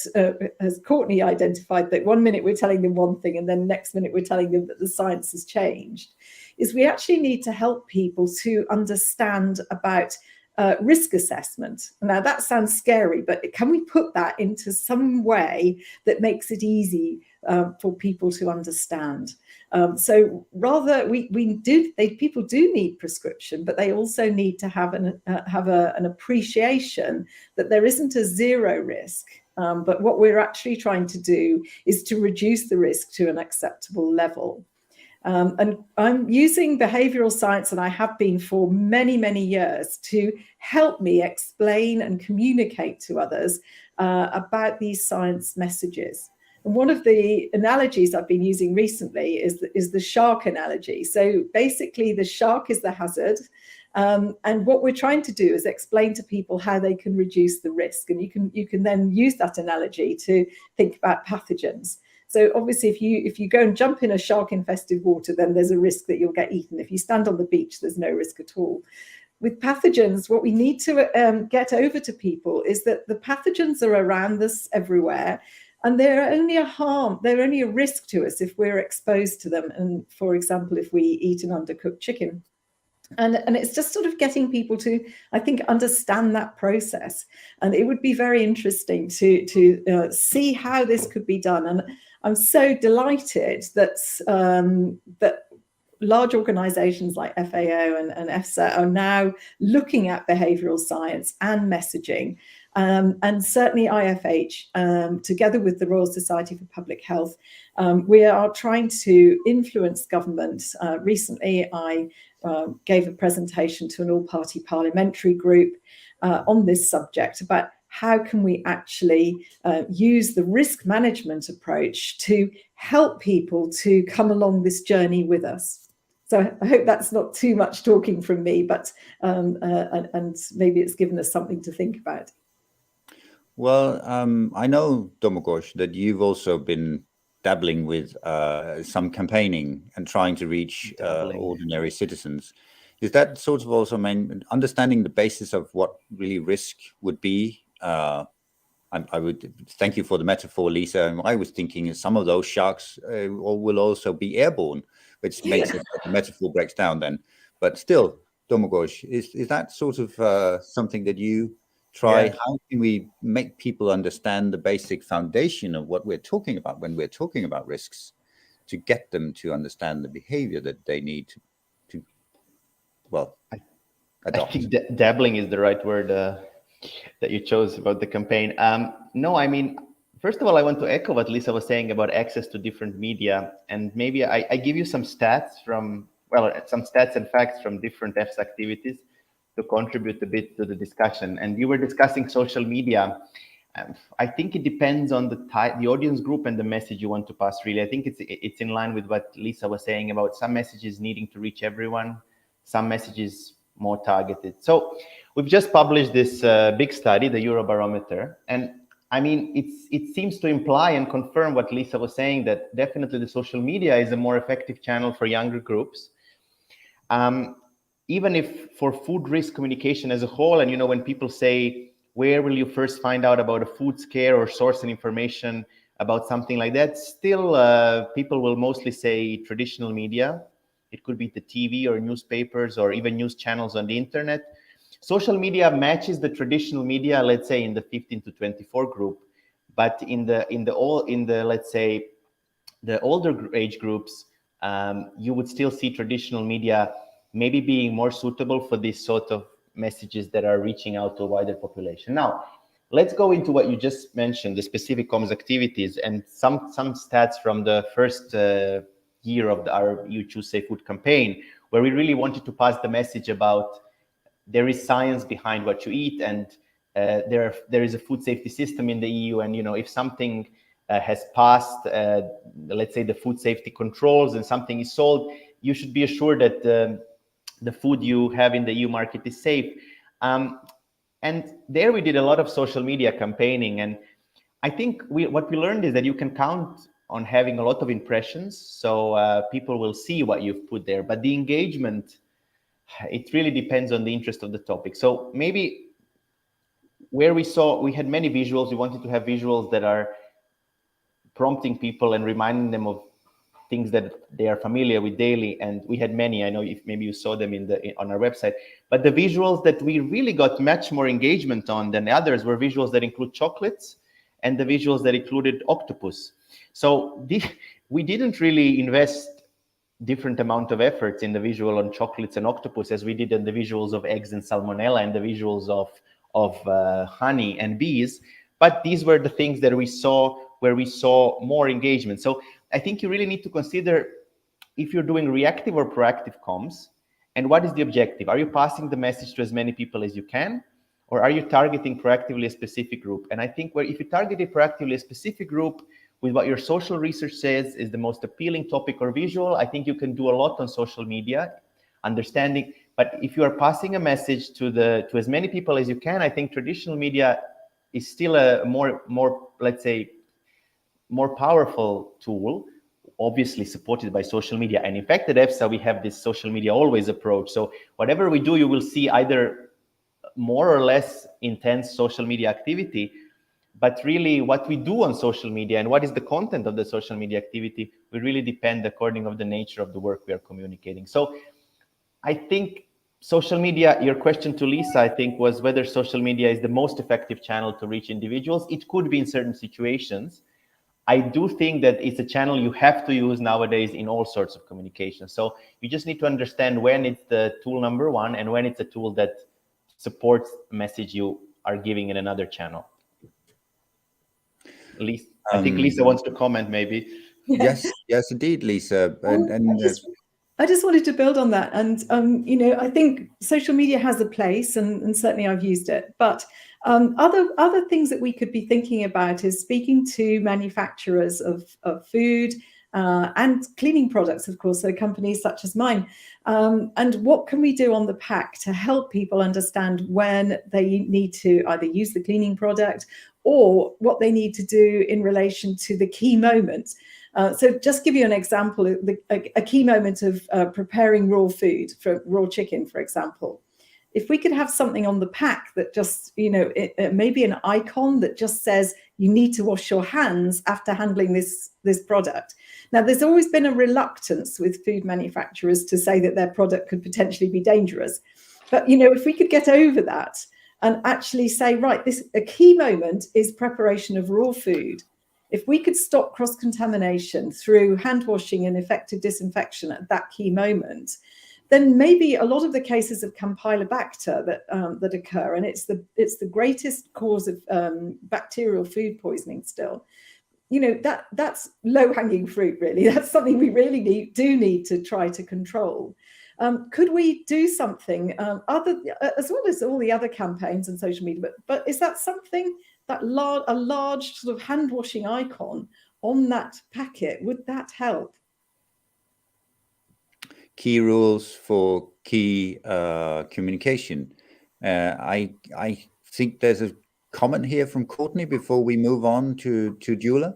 as Courtney identified, that one minute we're telling them one thing and then next minute we're telling them that the science has changed, is we actually need to help people to understand about risk assessment. Now that sounds scary, but can we put that into some way that makes it easy for people to understand? So rather, people do need prescription, but they also need to have an appreciation that there isn't a zero risk. But what we're actually trying to do is to reduce the risk to an acceptable level. And I'm using behavioral science, and I have been for many, many years, to help me explain and communicate to others about these science messages. And one of the analogies I've been using recently is the shark analogy. So basically, the shark is the hazard. And what we're trying to do is explain to people how they can reduce the risk. And you can then use that analogy to think about pathogens. So obviously, if you go and jump in a shark-infested water, then there's a risk that you'll get eaten. If you stand on the beach, there's no risk at all. With pathogens, what we need to get over to people is that the pathogens are around us everywhere, and they're only a risk to us if we're exposed to them. And for example, if we eat an undercooked chicken. And it's just sort of getting people to, I think, understand that process. And it would be very interesting to see how this could be done. And I'm so delighted that large organizations like FAO and EFSA are now looking at behavioral science and messaging. And certainly IFH, together with the Royal Society for Public Health, we are trying to influence government. Recently, I gave a presentation to an all-party parliamentary group on this subject about how can we actually use the risk management approach to help people to come along this journey with us. So I hope that's not too much talking from me, but and maybe it's given us something to think about. Well, I know, Domagoj, that you've also been dabbling with some campaigning and trying to reach ordinary citizens. Is that sort of also understanding the basis of what really risk would be? I would thank you for the metaphor, Lisa. I was thinking some of those sharks will also be airborne, which makes it the metaphor breaks down then. But still, Domagoj, is that sort of something that you try? Yeah. How can we make people understand the basic foundation of what we're talking about when we're talking about risks, to get them to understand the behavior that they need to adopt? I think dabbling is the right word that you chose about the campaign. No, I mean, first of all, I want to echo what Lisa was saying about access to different media. And maybe I give you some stats from, some stats and facts from different EFSA activities to contribute a bit to the discussion. And you were discussing social media. I think it depends on the audience group and the message you want to pass, really. I think it's in line with what Lisa was saying about some messages needing to reach everyone, some messages more targeted. So we've just published this big study, the Eurobarometer, and I mean, it seems to imply and confirm what Lisa was saying, that definitely the social media is a more effective channel for younger groups. Even if for food risk communication as a whole, and when people say, where will you first find out about a food scare or source and information about something like that, still people will mostly say traditional media. It could be the TV or newspapers or even news channels on the internet. Social media matches the traditional media, let's say in the 15 to 24 group, but in the let's say the older age groups, you would still see traditional media maybe being more suitable for these sort of messages that are reaching out to a wider population. Now, let's go into what you just mentioned, the specific comms activities, and some stats from the first year of our You Choose Safe Food campaign, where we really wanted to pass the message about there is science behind what you eat, and there is a food safety system in the EU, and if something has passed, let's say the food safety controls, and something is sold, you should be assured that the food you have in the EU market is safe. And there we did a lot of social media campaigning, and I think what we learned is that you can count on having a lot of impressions, so people will see what you've put there, but the engagement, it really depends on the interest of the topic. So maybe where we had many visuals, we wanted to have visuals that are prompting people and reminding them of things that they are familiar with daily, and we had many. I know if maybe you saw them on our website, but the visuals that we really got much more engagement on than the others were visuals that include chocolates and the visuals that included octopus. So we didn't really invest different amount of efforts in the visual on chocolates and octopus as we did in the visuals of eggs and salmonella and the visuals of honey and bees, but these were the things that we saw where we saw more engagement. So I think you really need to consider if you're doing reactive or proactive comms, and what is the objective? Are you passing the message to as many people as you can, or are you targeting proactively a specific group? And I think if you target proactively a specific group with what your social research says is the most appealing topic or visual, I think you can do a lot on social media, understanding. But if you are passing a message to as many people as you can, I think traditional media is still a more let's say more powerful tool, obviously supported by social media. And in fact, at EFSA, we have this social media always approach. So whatever we do, you will see either more or less intense social media activity, but really what we do on social media and what is the content of the social media activity will really depend according of the nature of the work we are communicating. So I think social media, your question to Lisa, I think, was whether social media is the most effective channel to reach individuals. It could be in certain situations. I do think that it's a channel you have to use nowadays in all sorts of communication. So you just need to understand when it's the tool number one and when it's a tool that supports a message you are giving in another channel. Lisa, I think Lisa wants to comment maybe. Yes, indeed, Lisa. I just wanted to build on that. And, I think social media has a place and certainly I've used it. But other things that we could be thinking about is speaking to manufacturers of food and cleaning products, of course, so companies such as mine. And what can we do on the pack to help people understand when they need to either use the cleaning product or what they need to do in relation to the key moments. So just give you an example, a key moment of preparing raw food, for raw chicken, for example. If we could have something on the pack that just, maybe an icon that just says you need to wash your hands after handling this product. Now, there's always been a reluctance with food manufacturers to say that their product could potentially be dangerous. But, if we could get over that and actually say, right, a key moment is preparation of raw food. If we could stop cross-contamination through hand washing and effective disinfection at that key moment, then maybe a lot of the cases of Campylobacter that occur, and it's the greatest cause of bacterial food poisoning still. That's low-hanging fruit, really. That's something we really need to try to control. Could we do something other, as well as all the other campaigns and social media? But is that something that a large sort of hand washing icon on that packet, would that help? Key rules for key communication. I think there's a comment here from Courtney before we move on to Gyula.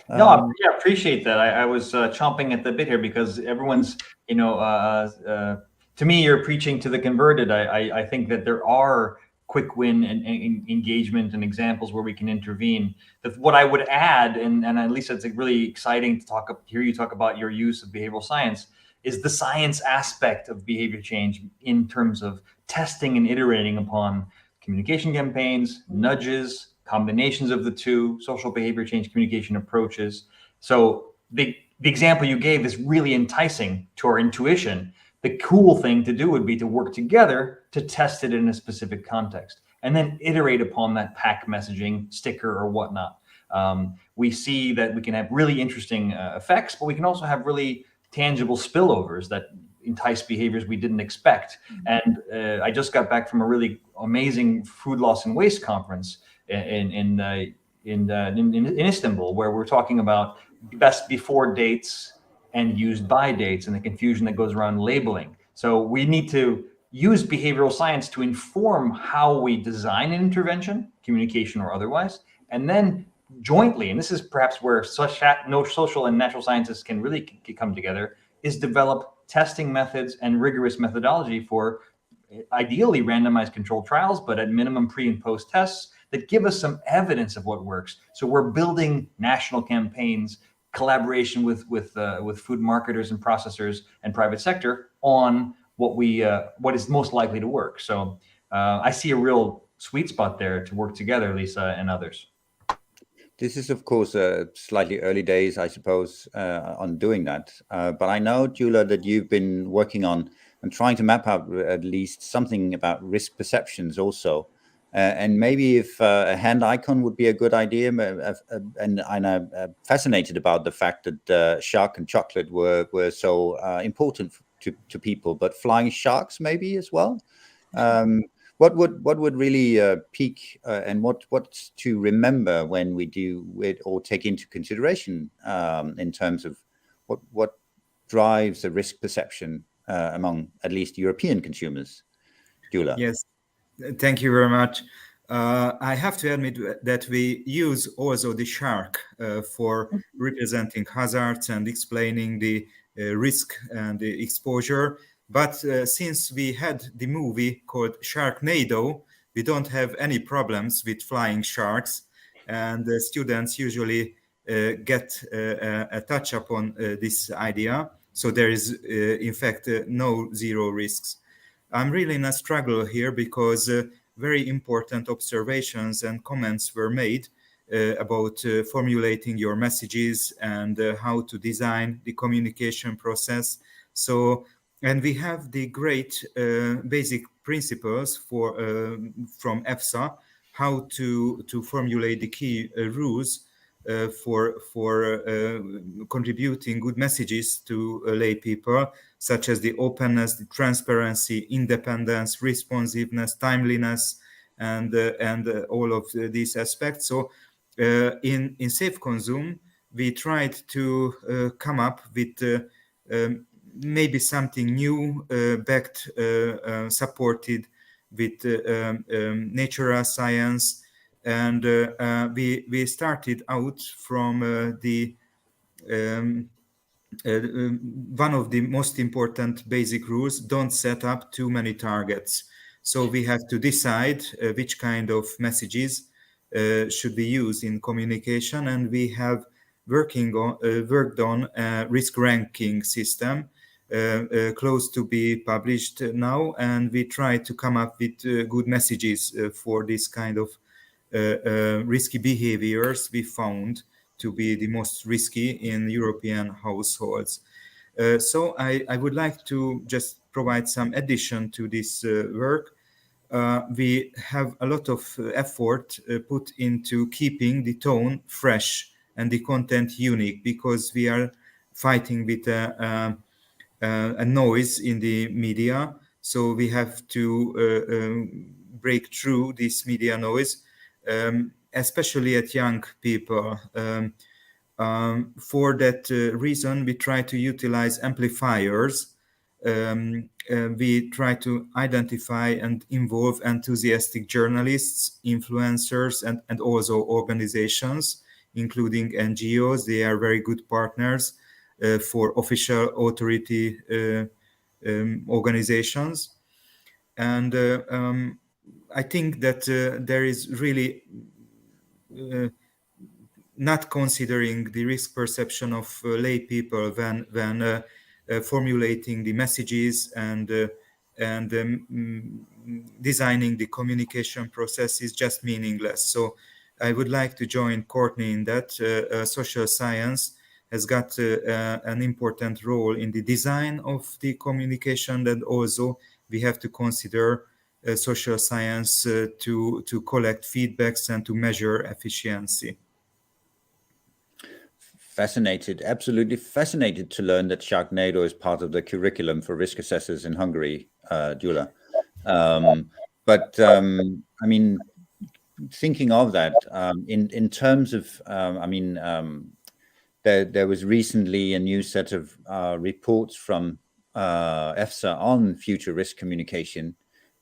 No, I appreciate that. I was chomping at the bit here because everyone's, to me, you're preaching to the converted. I think that there are quick win and engagement and examples where we can intervene. What I would add, and at least it's really exciting to hear you talk about your use of behavioral science, is the science aspect of behavior change in terms of testing and iterating upon communication campaigns, nudges, combinations of the two, social behavior change communication approaches. So the example you gave is really enticing to our intuition. The cool thing to do would be to work together to test it in a specific context and then iterate upon that pack messaging, sticker, or whatnot. We see that we can have really interesting effects, but we can also have really tangible spillovers that entice behaviors we didn't expect. And I just got back from a really amazing food loss and waste conference in Istanbul, where we're talking about best before dates and used by dates and the confusion that goes around labeling. So we need to use behavioral science to inform how we design an intervention, communication or otherwise, and then jointly, and this is perhaps where social and natural scientists can really come together, is develop testing methods and rigorous methodology for ideally randomized controlled trials, but at minimum pre and post tests that give us some evidence of what works. So we're building national campaigns, collaboration with food marketers and processors and private sector on what is most likely to work. So I see a real sweet spot there to work together, Lisa and others. This is, of course, slightly early days, I suppose, on doing that. But I know, Gyula, that you've been working on and trying to map out at least something about risk perceptions also. And maybe if a hand icon would be a good idea. And I'm fascinated about the fact that shark and chocolate were so important to people, but flying sharks maybe as well. What would really peak and what's to remember when we do it or take into consideration in terms of what drives the risk perception among at least European consumers? Gyula. Yes, thank you very much. I have to admit that we use also the shark for representing hazards and explaining the risk and the exposure. But since we had the movie called Sharknado, we don't have any problems with flying sharks. And the students usually get a touch upon this idea. So there is, in fact, zero risks. I'm really in a struggle here because very important observations and comments were made about formulating your messages and how to design the communication process. So, and we have the great basic principles from EFSA, how to formulate the key rules for contributing good messages to lay people, such as the openness, the transparency, independence, responsiveness, timeliness, and all of these aspects. So in Safe Consume, we tried to come up with maybe something new, backed, supported with natural science, and we started out from one of the most important basic rules: don't set up too many targets. So we have to decide which kind of messages should be used in communication, and we have worked on a risk ranking system close to be published now, and we try to come up with good messages for this kind of risky behaviors we found to be the most risky in European households. So I would like to just provide some addition to this work. We have a lot of effort put into keeping the tone fresh and the content unique, because we are fighting with a noise in the media. So we have to break through this media noise, especially at young people. For that reason, we try to utilize amplifiers. We try to identify and involve enthusiastic journalists, influencers, and also organizations, including NGOs. They are very good partners for official authority organizations. And I think that there is really not considering the risk perception of lay people when formulating the messages and designing the communication process is just meaningless. So I would like to join Courtney in that social science has got an important role in the design of the communication, and also we have to consider social science to collect feedbacks and to measure efficiency. Fascinated, absolutely fascinated to learn that Sharknado is part of the curriculum for risk assessors in Hungary, Gyula. I mean, thinking of that, in terms of, there was recently a new set of reports from EFSA on future risk communication.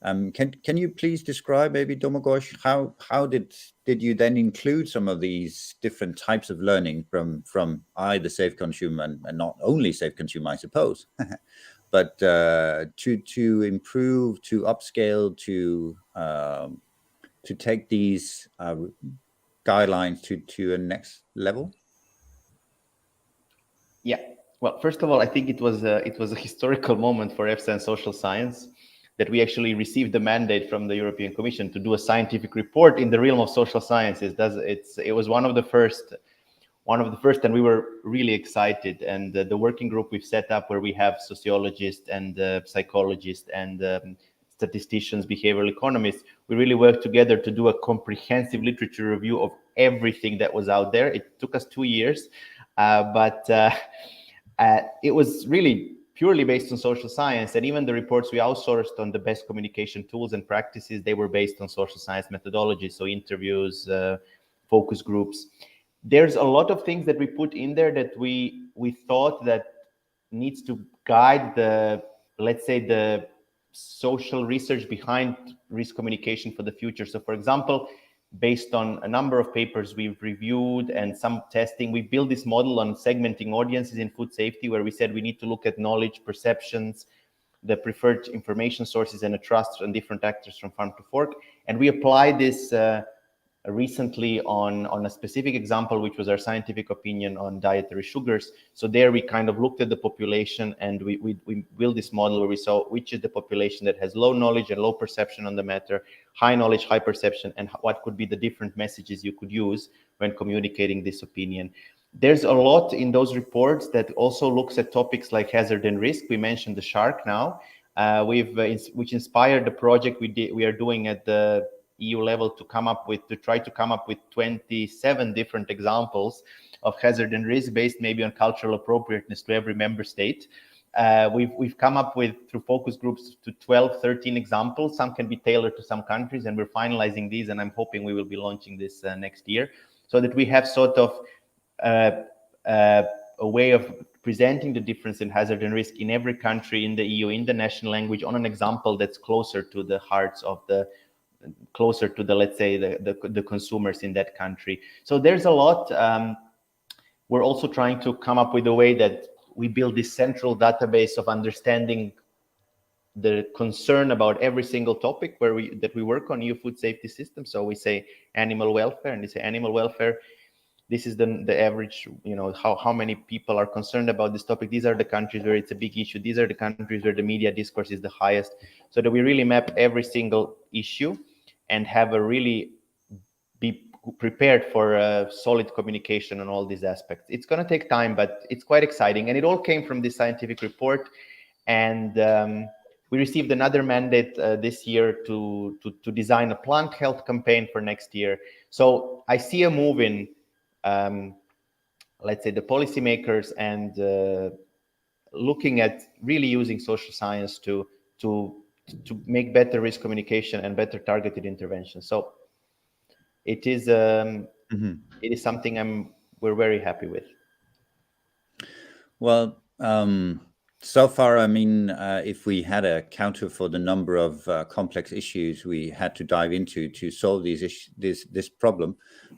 Can you please describe, maybe Domagoj, how did you then include some of these different types of learning from either Safe Consume and not only Safe Consume, I suppose, but to improve, to upscale, to take these guidelines to a next level? Yeah. Well, first of all, I think it was a historical moment for EFSA and social science that we actually received the mandate from the European Commission to do a scientific report in the realm of social sciences. It was one of the first, and we were really excited. And the working group we've set up, where we have sociologists and psychologists and statisticians, behavioral economists, we really worked together to do a comprehensive literature review of everything that was out there. It took us 2 years, but it was really purely based on social science, and even the reports we outsourced on the best communication tools and practices, they were based on social science methodology, so interviews, focus groups. There's a lot of things that we put in there that we thought that needs to guide the, let's say, the social research behind risk communication for the future. So for example, based on a number of papers we've reviewed and some testing, we built this model on segmenting audiences in food safety, where we said we need to look at knowledge, perceptions, the preferred information sources, and a trust on different actors from farm to fork. And we apply this recently on a specific example, which was our scientific opinion on dietary sugars. So there we kind of looked at the population, and we built this model where we saw which is the population that has low knowledge and low perception on the matter, high knowledge, high perception, and what could be the different messages you could use when communicating this opinion. There's a lot in those reports that also looks at topics like hazard and risk. We mentioned the shark now, which inspired the project we are doing at the EU level to try to come up with 27 different examples of hazard and risk based maybe on cultural appropriateness to every member state. We've come up with, through focus groups, to 12, 13 examples. Some can be tailored to some countries, and we're finalizing these, and I'm hoping we will be launching this next year, so that we have sort of a way of presenting the difference in hazard and risk in every country in the EU, in the national language, on an example that's closer to the hearts of let's say, the consumers in that country. So there's a lot. We're also trying to come up with a way that we build this central database of understanding the concern about every single topic that we work on EU food safety system. So we say animal welfare, and they say animal welfare. This is the average, how many people are concerned about this topic. These are the countries where it's a big issue. These are the countries where the media discourse is the highest, so that we really map every single issue and have a really be prepared for a solid communication on all these aspects. It's going to take time, but it's quite exciting. And it all came from this scientific report. And we received another mandate this year to design a plant health campaign for next year. So I see a move in, let's say, the policymakers and looking at really using social science to make better risk communication and better targeted intervention. So it is it is something we're very happy with. Well, so far, I mean, if we had a counter for the number of complex issues we had to dive into to solve this problem,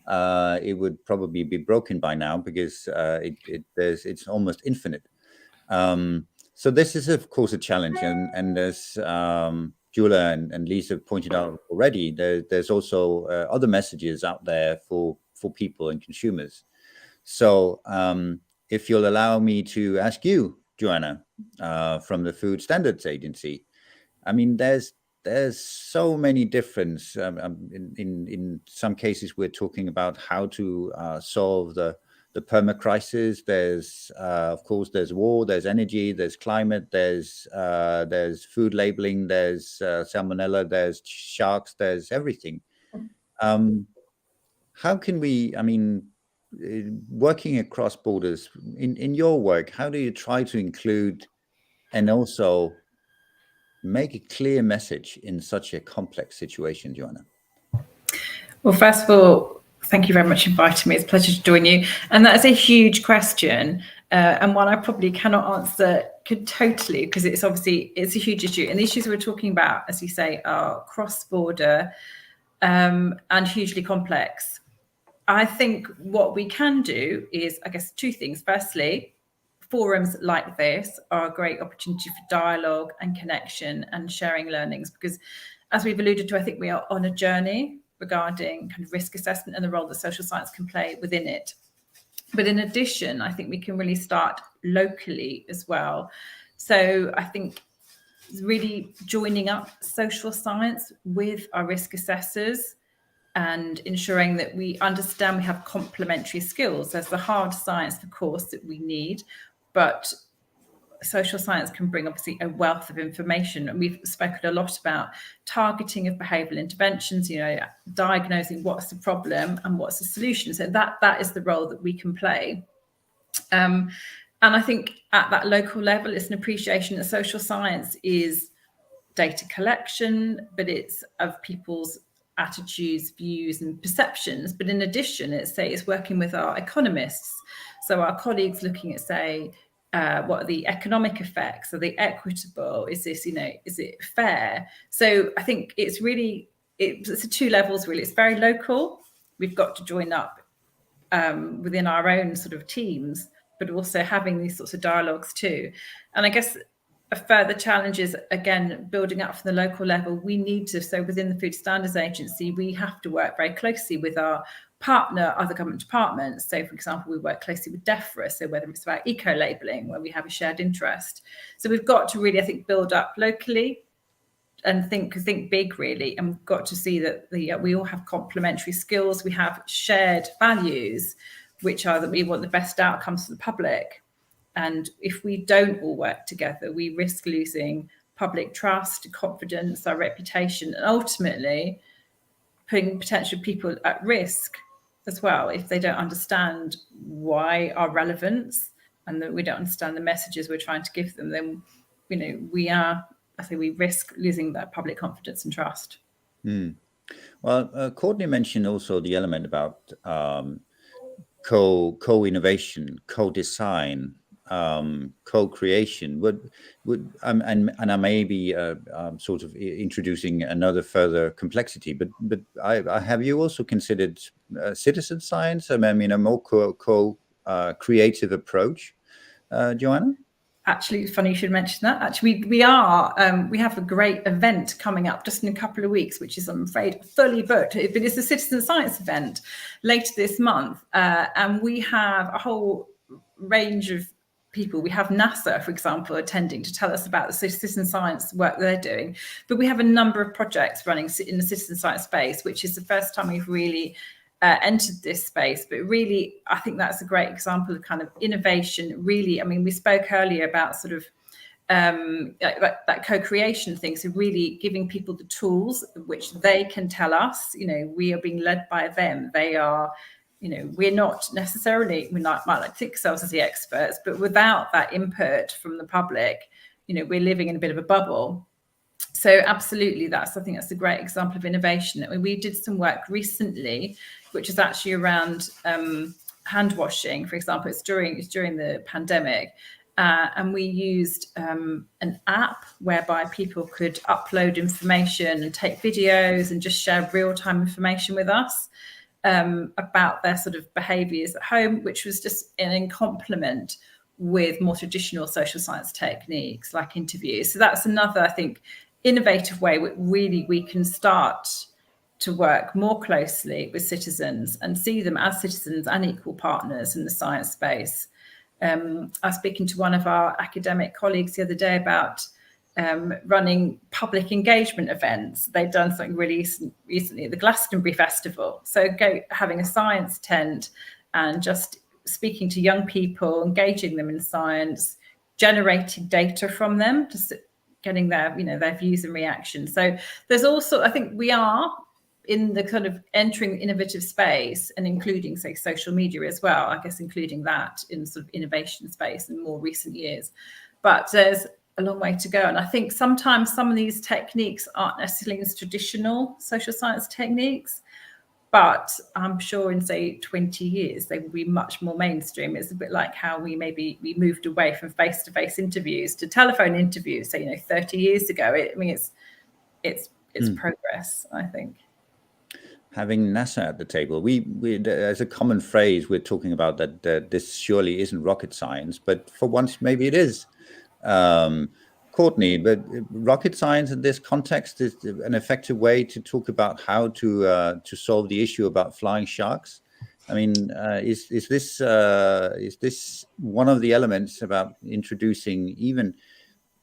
it would probably be broken by now, because it's almost infinite. So this is, of course, a challenge, and as Gyula and Lisa pointed out already, there's also other messages out there for people and consumers. So if you'll allow me to ask you, Joanna, from the Food Standards Agency, I mean, there's so many difference. In some cases, we're talking about how to solve the perma-crisis. There's of course, there's war, there's energy, there's climate, there's food labeling, there's salmonella, there's sharks, there's everything. How can we, I mean, working across borders, in your work, how do you try to include and also make a clear message in such a complex situation, Joanna? Well, first of all, thank you very much for inviting me. It's a pleasure to join you. And that is a huge question, and one I probably cannot answer totally, because it's a huge issue. And the issues we're talking about, as you say, are cross-border and hugely complex. I think what we can do is, I guess, two things. Firstly, forums like this are a great opportunity for dialogue and connection and sharing learnings, because as we've alluded to, I think we are on a journey regarding kind of risk assessment and the role that social science can play within it. But in addition, I think we can really start locally as well. So I think really joining up social science with our risk assessors and ensuring that we understand we have complementary skills. There's the hard science, of course, that we need, but social science can bring obviously a wealth of information. And we've spoken a lot about targeting of behavioural interventions, diagnosing what's the problem and what's the solution. So that is the role that we can play. And I think at that local level, it's an appreciation that social science is data collection, but it's of people's attitudes, views and perceptions. But in addition, it's working with our economists. So our colleagues looking at, say, what are the economic effects? Are they equitable? Is this, is it fair? So I think it's a two levels, really. It's very local. We've got to join up within our own sort of teams, but also having these sorts of dialogues too. And I guess a further challenge is, again, building up from the local level. We need to, so within the Food Standards Agency, we have to work very closely with our partner, other government departments. So, for example, we work closely with DEFRA, so whether it's about eco-labelling, where we have a shared interest. So we've got to really, I think, build up locally and think big, really. And we've got to see that we all have complementary skills. We have shared values, which are that we want the best outcomes for the public. And if we don't all work together, we risk losing public trust, confidence, our reputation, and ultimately putting potential people at risk as well if they don't understand why our relevance and that we don't understand the messages we're trying to give them. Then, we risk losing that public confidence and trust. Well, Courtney mentioned also the element about co-innovation, co-design, co-creation. And I may be sort of introducing another further complexity, but I have you also considered citizen science? I mean, a more creative approach, Joanna? Actually, it's funny you should mention that. Actually, we have a great event coming up just in a couple of weeks, which is, I'm afraid, fully booked. But it's a citizen science event later this month. And we have a whole range of people. We have NASA, for example, attending to tell us about the citizen science work they're doing. But we have a number of projects running in the citizen science space, which is the first time we've really entered this space. But really, I think that's a great example of kind of innovation. Really, I mean, we spoke earlier about sort of that co-creation thing. So really giving people the tools which they can tell us, we are being led by them. They are, we're not necessarily, we might like to think ourselves as the experts, but without that input from the public, we're living in a bit of a bubble. So absolutely, I think that's a great example of innovation. I mean, we did some work recently, which is actually around hand washing, for example. It's during the pandemic, and we used an app whereby people could upload information and take videos and just share real-time information with us about their sort of behaviours at home, which was just in complement with more traditional social science techniques like interviews. So that's another, I think, innovative way where really we can start to work more closely with citizens and see them as citizens and equal partners in the science space. I was speaking to one of our academic colleagues the other day about running public engagement events. They've done something really recently at the Glastonbury Festival. So having a science tent and just speaking to young people, engaging them in science, generating data from them, just getting their views and reactions. So there's also, I think we are in the kind of entering the innovative space and including, say, social media as well, I guess including that in sort of innovation space in more recent years. But there's a long way to go. And I think sometimes some of these techniques aren't necessarily as traditional social science techniques, but I'm sure in, say, 20 years, they will be much more mainstream. It's a bit like how we moved away from face-to-face interviews to telephone interviews, say, 30 years ago. It's progress, I think. Having NASA at the table, we as a common phrase, we're talking about that this surely isn't rocket science, but for once, maybe it is. Courtney, but rocket science in this context is an effective way to talk about how to solve the issue about flying sharks. I mean, is this one of the elements about introducing, even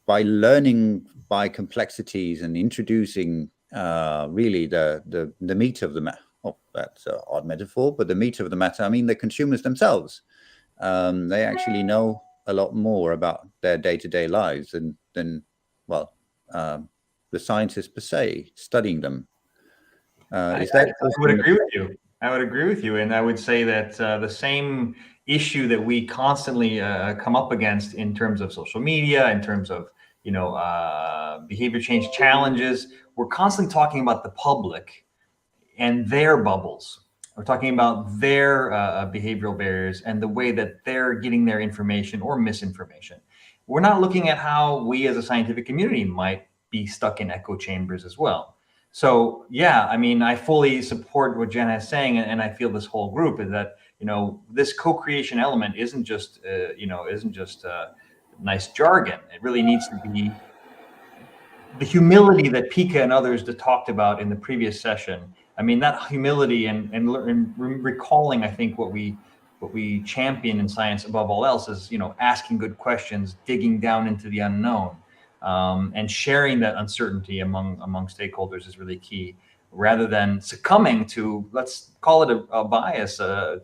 by learning by complexities and introducing really the meat of the matter? Oh, that's an odd metaphor, but the meat of the matter. I mean, the consumers themselves. They actually know a lot more about their day-to-day lives than the scientists per se studying them. I would agree with you. I would agree with you, and I would say that the same issue that we constantly come up against in terms of social media, in terms of behavior change challenges, we're constantly talking about the public and their bubbles. We're talking about their behavioral barriers and the way that they're getting their information or misinformation. We're not looking at how we as a scientific community might be stuck in echo chambers as well. So yeah, I mean, I fully support what Jenna is saying, and I feel this whole group is that this co-creation element isn't just nice jargon. It really needs to be the humility that Pika and others that talked about in the previous session. I mean, that humility and recalling, I think, what we champion in science above all else is, asking good questions, digging down into the unknown, and sharing that uncertainty among stakeholders is really key, rather than succumbing to, let's call it a bias, to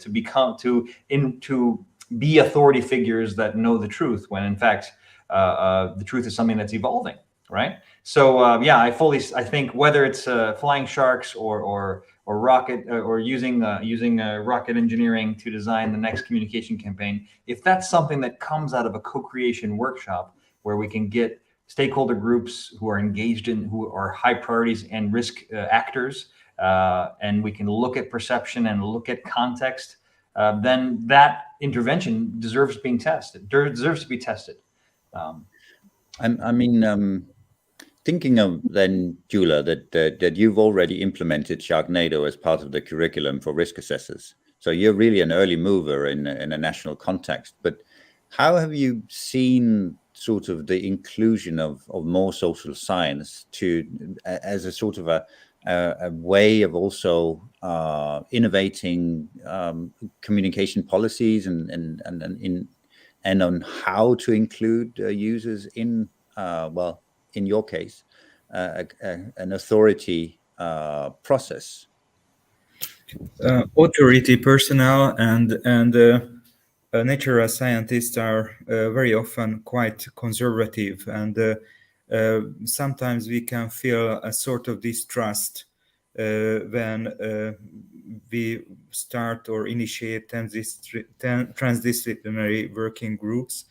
be authority figures that know the truth, when in fact the truth is something that's evolving, right? So I think whether it's flying sharks or rocket or using rocket engineering to design the next communication campaign, if that's something that comes out of a co-creation workshop where we can get stakeholder groups who are engaged in, who are high priorities and risk actors, and we can look at perception and look at context, then that intervention deserves being tested. Deserves to be tested. Thinking of then, Gyula, that you've already implemented Sharknado as part of the curriculum for risk assessors. So you're really an early mover in a national context. But how have you seen sort of the inclusion of more social science as a sort of a way of also innovating communication policies and on how to include users in in your case, an authority process? Authority personnel and natural scientists are very often quite conservative, and sometimes we can feel a sort of distrust when we start or initiate transdisciplinary working groups.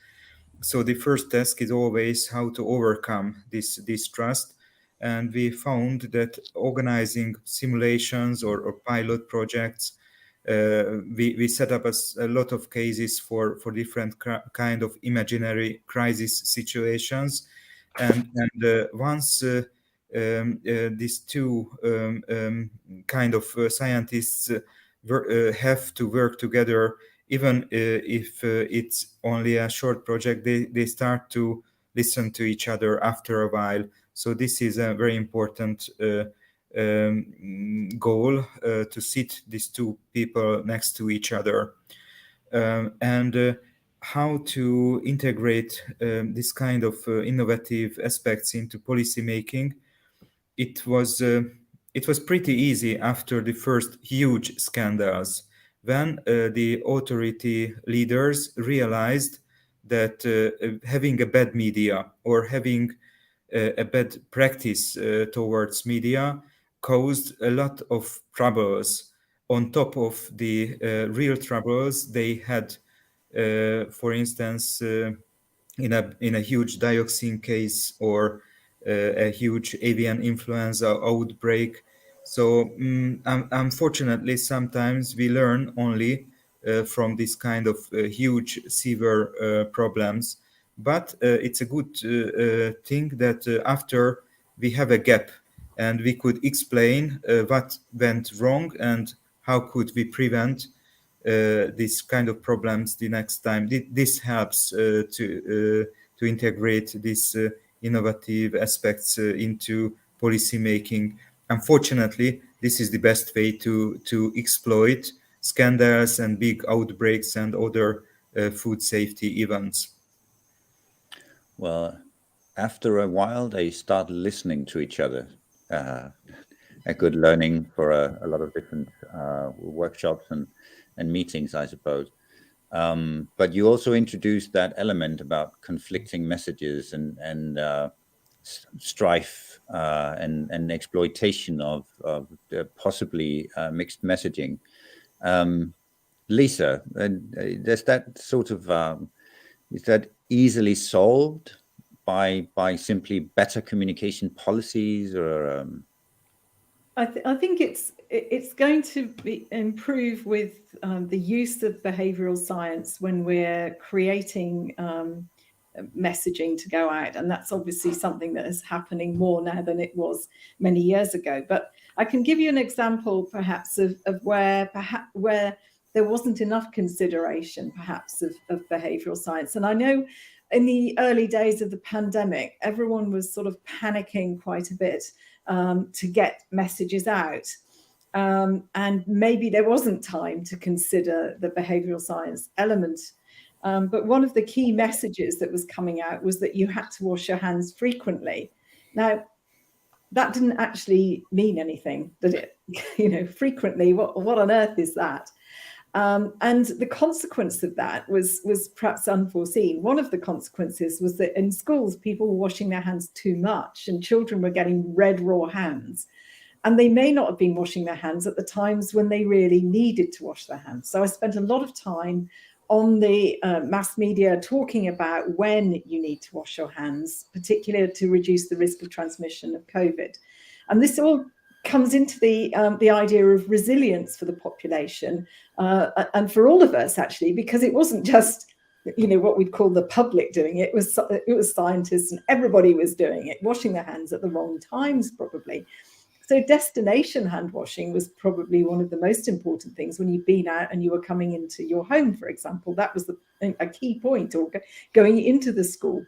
So the first task is always how to overcome this distrust. And we found that organizing simulations or pilot projects, we set up a lot of cases for different kind of imaginary crisis situations. And once these two kind of scientists have to work together, even if it's only a short project, they start to listen to each other after a while. So this is a very important goal, to sit these two people next to each other. And how to integrate this kind of innovative aspects into policy making. It was pretty easy after the first huge scandals, when the authority leaders realized that having a bad media or having a bad practice towards media caused a lot of troubles on top of the real troubles they had, for instance, in a huge dioxin case or a huge avian influenza outbreak. So unfortunately, sometimes we learn only from this kind of huge severe problems. But it's a good thing that after we have a gap and we could explain what went wrong and how could we prevent this kind of problems the next time. This helps to integrate these innovative aspects into policy making. Unfortunately, this is the best way to exploit scandals and big outbreaks and other food safety events. Well, after a while, they start listening to each other. A good learning for a lot of different workshops and meetings, I suppose. But you also introduced that element about conflicting messages and strife and exploitation of possibly mixed messaging. Lisa, does that sort of is that easily solved by simply better communication policies, or? I think it's going to improve with the use of behavioral science when we're creating messaging to go out, and that's obviously something that is happening more now than it was many years ago. But I can give you an example, perhaps, of where there wasn't enough consideration, perhaps, of behavioral science. And I know in the early days of the pandemic, everyone was sort of panicking quite a bit to get messages out. And maybe there wasn't time to consider the behavioral science element. But one of the key messages that was coming out was that you had to wash your hands frequently. Now, that didn't actually mean anything, did it? You know, frequently, what on earth is that? And the consequence of that was perhaps unforeseen. One of the consequences was that in schools, people were washing their hands too much and children were getting red, raw hands. And they may not have been washing their hands at the times when they really needed to wash their hands. So I spent a lot of time on the mass media talking about when you need to wash your hands, particularly to reduce the risk of transmission of COVID. And this all comes into the idea of resilience for the population and for all of us, actually, because it wasn't just, you know, what we'd call the public doing it. It was scientists, and everybody was doing it, washing their hands at the wrong times, probably. So destination hand washing was probably one of the most important things when you'd been out and you were coming into your home, for example. That was a key point, or going into the school.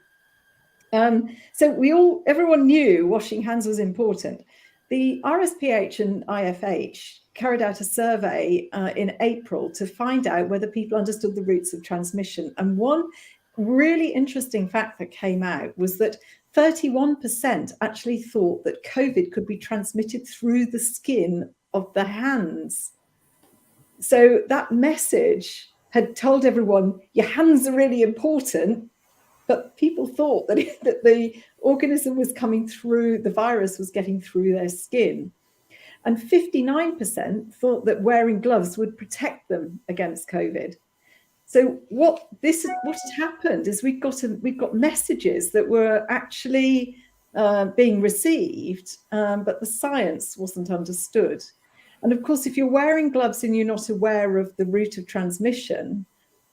So everyone knew washing hands was important. The RSPH and IFH carried out a survey in April to find out whether people understood the routes of transmission. And one really interesting fact that came out was that 31% actually thought that COVID could be transmitted through the skin of the hands. So that message had told everyone, your hands are really important, but people thought that the organism was coming through, the virus was getting through their skin. And 59% thought that wearing gloves would protect them against COVID. So what had happened is we've got messages that were actually being received, but the science wasn't understood. And of course, if you're wearing gloves and you're not aware of the route of transmission,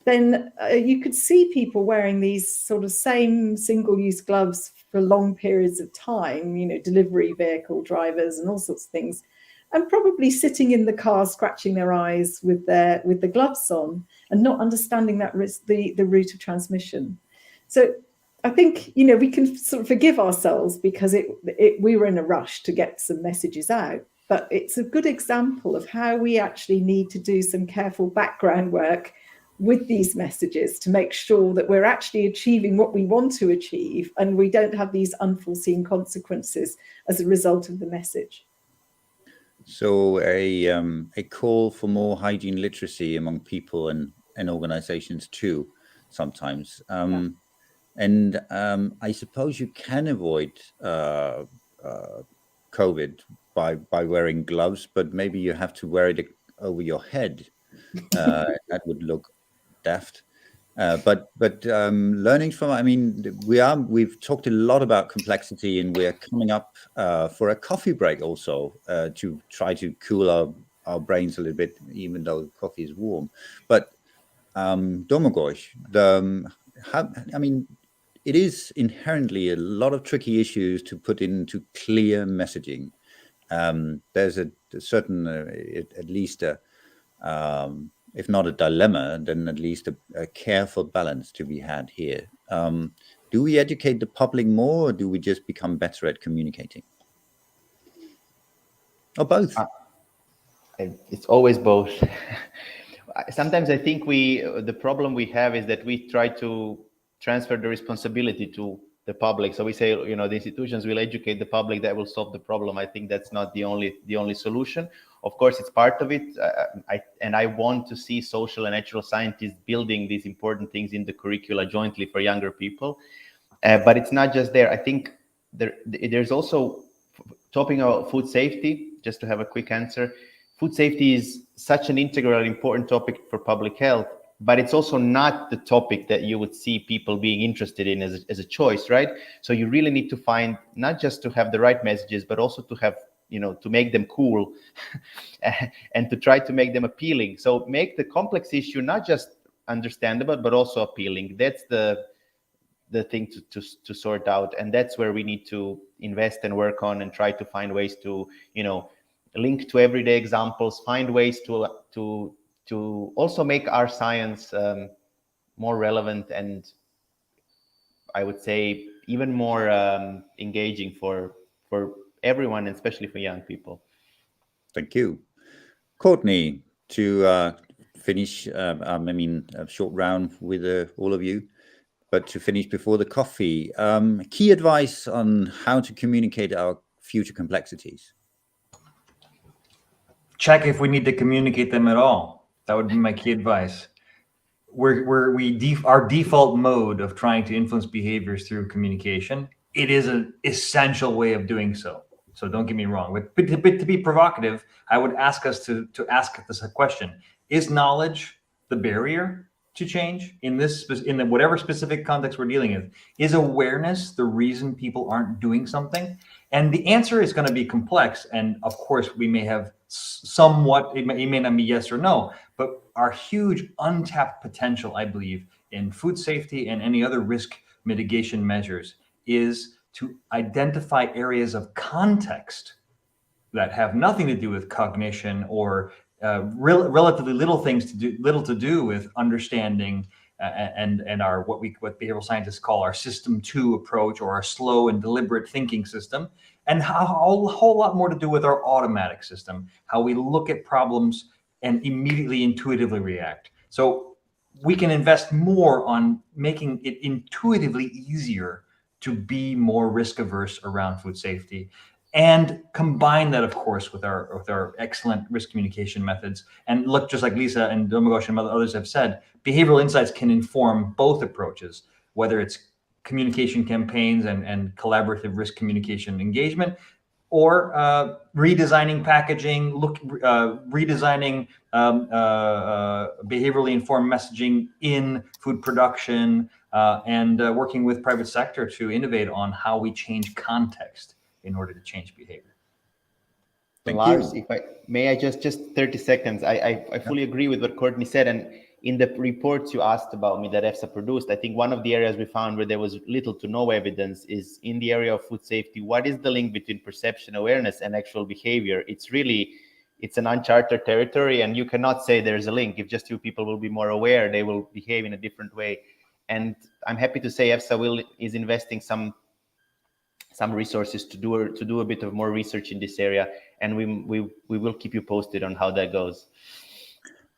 then you could see people wearing these sort of same single-use gloves for long periods of time, you know, delivery vehicle drivers and all sorts of things, and probably sitting in the car scratching their eyes with the gloves on and not understanding that risk, the route of transmission. So I think, you know, we can sort of forgive ourselves because we were in a rush to get some messages out, but it's a good example of how we actually need to do some careful background work with these messages to make sure that we're actually achieving what we want to achieve and we don't have these unforeseen consequences as a result of the message. So a call for more hygiene literacy among people and organizations too, sometimes. And I suppose you can avoid COVID by wearing gloves, but maybe you have to wear it over your head. That would look daft. But learning from, I mean, we've talked a lot about complexity, and we're coming up for a coffee break also to try to cool our brains a little bit, even though coffee is warm. But Domagoj, I mean, it is inherently a lot of tricky issues to put into clear messaging. There's a certain, at least if not a dilemma, then at least a careful balance to be had here. Do we educate the public more, or do we just become better at communicating? Or both? It's always both. Sometimes I think the problem we have is that we try to transfer the responsibility to the public. So we say, you know, the institutions will educate the public, that will solve the problem. I think that's not the only solution. Of course, it's part of it. I want to see social and natural scientists building these important things in the curricula jointly for younger people. But it's not just there. I think there's also, talking about food safety, just to have a quick answer, food safety is such an integral, important topic for public health, but it's also not the topic that you would see people being interested in as a choice, right? So you really need to find, not just to have the right messages, but also to have, you know, to make them cool and to try to make them appealing. So make the complex issue not just understandable, but also appealing. That's the thing to sort out. And that's where we need to invest and work on and try to find ways to, you know, link to everyday examples, find ways to also make our science more relevant and I would say, even more engaging for everyone, especially for young people. Thank you. Courtney, to finish, a short round with all of you, but to finish before the coffee, key advice on how to communicate our future complexities. Check if we need to communicate them at all. That would be my key advice. Our default mode of trying to influence behaviors through communication, it is an essential way of doing so. So don't get me wrong. But to be provocative, I would ask us to ask this question: is knowledge the barrier to change in the whatever specific context we're dealing with? Is awareness the reason people aren't doing something? And the answer is going to be complex. And of course, we may have somewhat, it may not be yes or no, but our huge untapped potential, I believe, in food safety and any other risk mitigation measures is to identify areas of context that have nothing to do with cognition or relatively little to do with understanding and our what behavioral scientists call our system 2 approach, or our slow and deliberate thinking system, and a whole lot more to do with our automatic system, how we look at problems and immediately intuitively react. So we can invest more on making it intuitively easier to be more risk averse around food safety, and combine that, of course, with our excellent risk communication methods. And look, just like Lisa and Domagoj and others have said, behavioral insights can inform both approaches, whether it's communication campaigns and collaborative risk communication engagement, or redesigning packaging, redesigning behaviorally informed messaging in food production, and working with private sector to innovate on how we change context in order to change behavior. Lars, if I may, just 30 seconds. I fully agree with what Courtney said. And in the reports you asked about me that EFSA produced, I think one of the areas we found where there was little to no evidence is in the area of food safety. What is the link between perception, awareness, and actual behavior? It's an uncharted territory, and you cannot say there's a link. If just 2 people will be more aware, they will behave in a different way. And I'm happy to say EFSA is investing some resources to do a bit of more research in this area, and we will keep you posted on how that goes.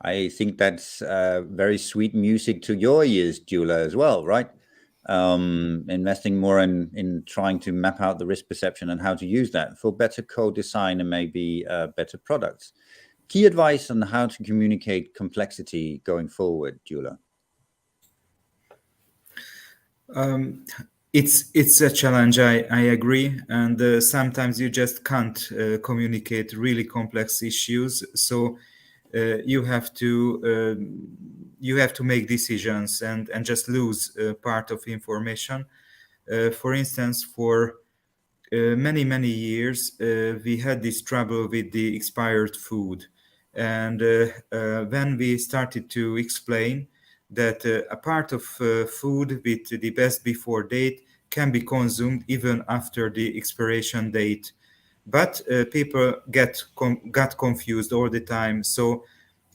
I think that's very sweet music to your ears, Gyula, as well, right? Investing more in trying to map out the risk perception and how to use that for better co-design and maybe better products. Key advice on how to communicate complexity going forward, Gyula? It's a challenge, I agree, and sometimes you just can't communicate really complex issues. So you have to make decisions and just lose part of information. For instance, for many years we had this trouble with the expired food, and when we started to explain that a part of food with the best before date can be consumed even after the expiration date. But people got confused all the time. So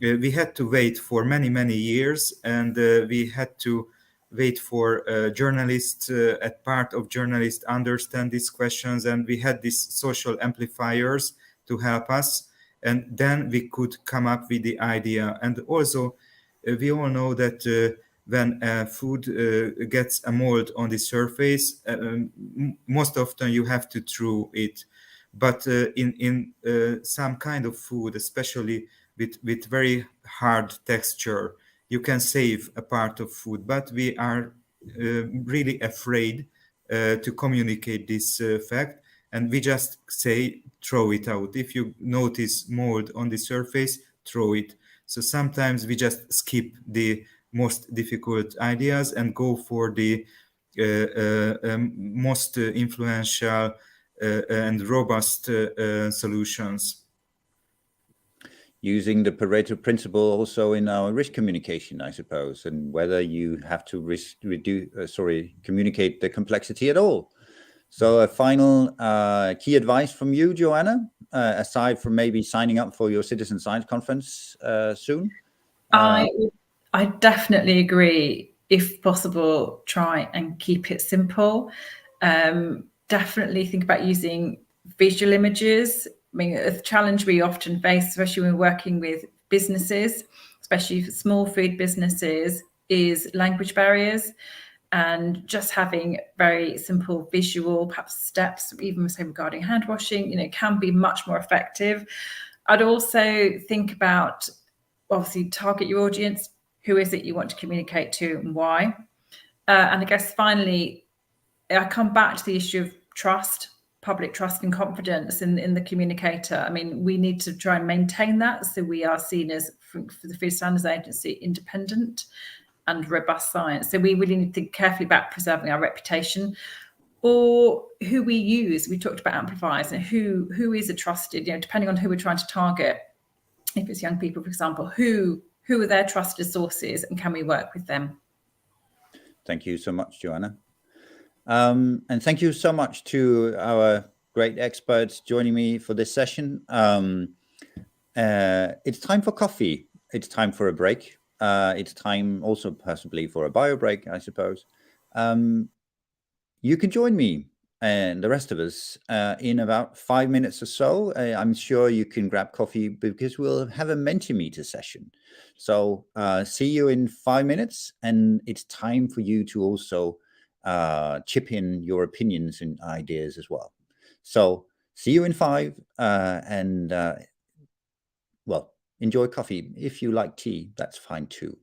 we had to wait for many years, and we had to wait for journalists, part of journalists understand these questions, and we had these social amplifiers to help us, and then we could come up with the idea. And also we all know that when food gets a mold on the surface, most often you have to throw it. But in some kind of food, especially with very hard texture, you can save a part of food. But we are really afraid to communicate this fact, and we just say, throw it out. If you notice mold on the surface, throw it. So sometimes we just skip the most difficult ideas and go for the most influential and robust solutions. Using the Pareto principle also in our risk communication, I suppose, and whether you have to communicate the complexity at all. So a final key advice from you, Joanna, aside from maybe signing up for your citizen science conference soon? I definitely agree. if possible, try and keep it simple. Definitely think about using visual images. I mean, a challenge we often face, especially when we're working with businesses, especially small food businesses, is language barriers. And just having very simple visual, perhaps steps, even say regarding hand washing, can be much more effective. I'd also think about, obviously, target your audience. Who is it you want to communicate to and why? And I guess finally, I come back to the issue of trust, public trust and confidence in the communicator. I mean, we need to try and maintain that so we are seen as, for the Food Standards Agency, independent and robust science. So we really need to think carefully about preserving our reputation, or who we use. We talked about amplifiers and who is a trusted, depending on who we're trying to target. If it's young people, for example, who are their trusted sources, and can we work with them? Thank you so much, Joanna. And thank you so much to our great experts joining me for this session. It's time for coffee. It's time for a break. It's time also possibly for a bio break, I suppose. You can join me and the rest of us in about 5 minutes or so. I'm sure you can grab coffee because we'll have a Mentimeter session. So see you in 5 minutes, and it's time for you to also chip in your opinions and ideas as well. So see you in 5, and well, enjoy coffee. If you like tea, that's fine too.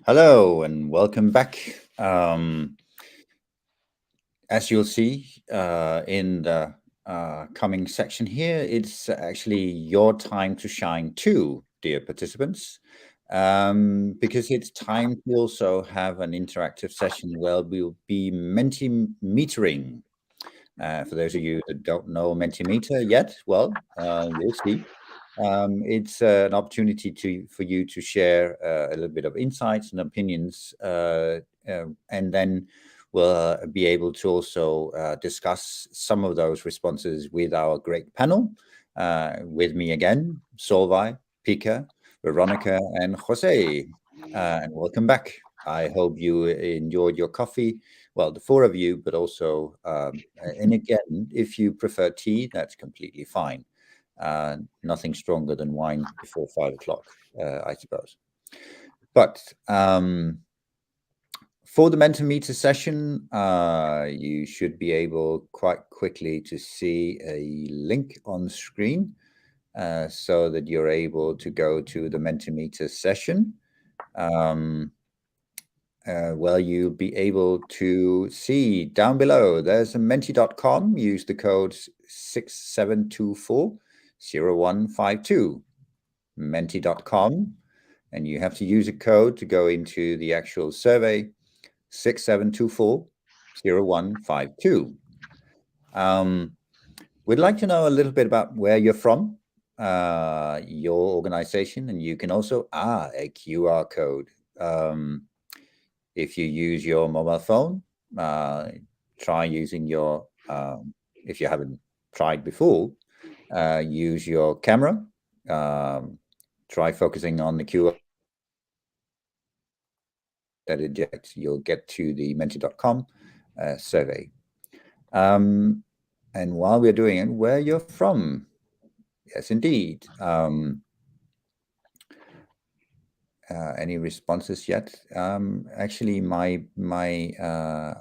Hello and welcome back. As you'll see in the coming section here, it's actually your time to shine too, dear participants, because it's time to also have an interactive session where we'll be Mentimetering. For those of you that don't know Mentimeter yet, well, you'll see. It's an opportunity for you to share a little bit of insights and opinions, and then we'll be able to also discuss some of those responses with our great panel. With me again, Solveig, Pika, Veronica, and Jose. And welcome back. I hope you enjoyed your coffee. Well, the four of you, but also, and again, if you prefer tea, that's completely fine. Nothing stronger than wine before 5 o'clock, I suppose. But for the Mentimeter session, you should be able quite quickly to see a link on screen so that you're able to go to the Mentimeter session. Well, you'll be able to see down below, there's a menti.com. Use the code 6724-0152, menti.com. And you have to use a code to go into the actual survey, 6724-0152. We'd like to know a little bit about where you're from, your organization, and you can also, a QR code. If you use your mobile phone, try using your, if you haven't tried before, use your camera, try focusing on the QR that ejects, you'll get to the menti.com survey. And while we're doing it, where you're from. Yes, indeed. Any responses yet? Actually, my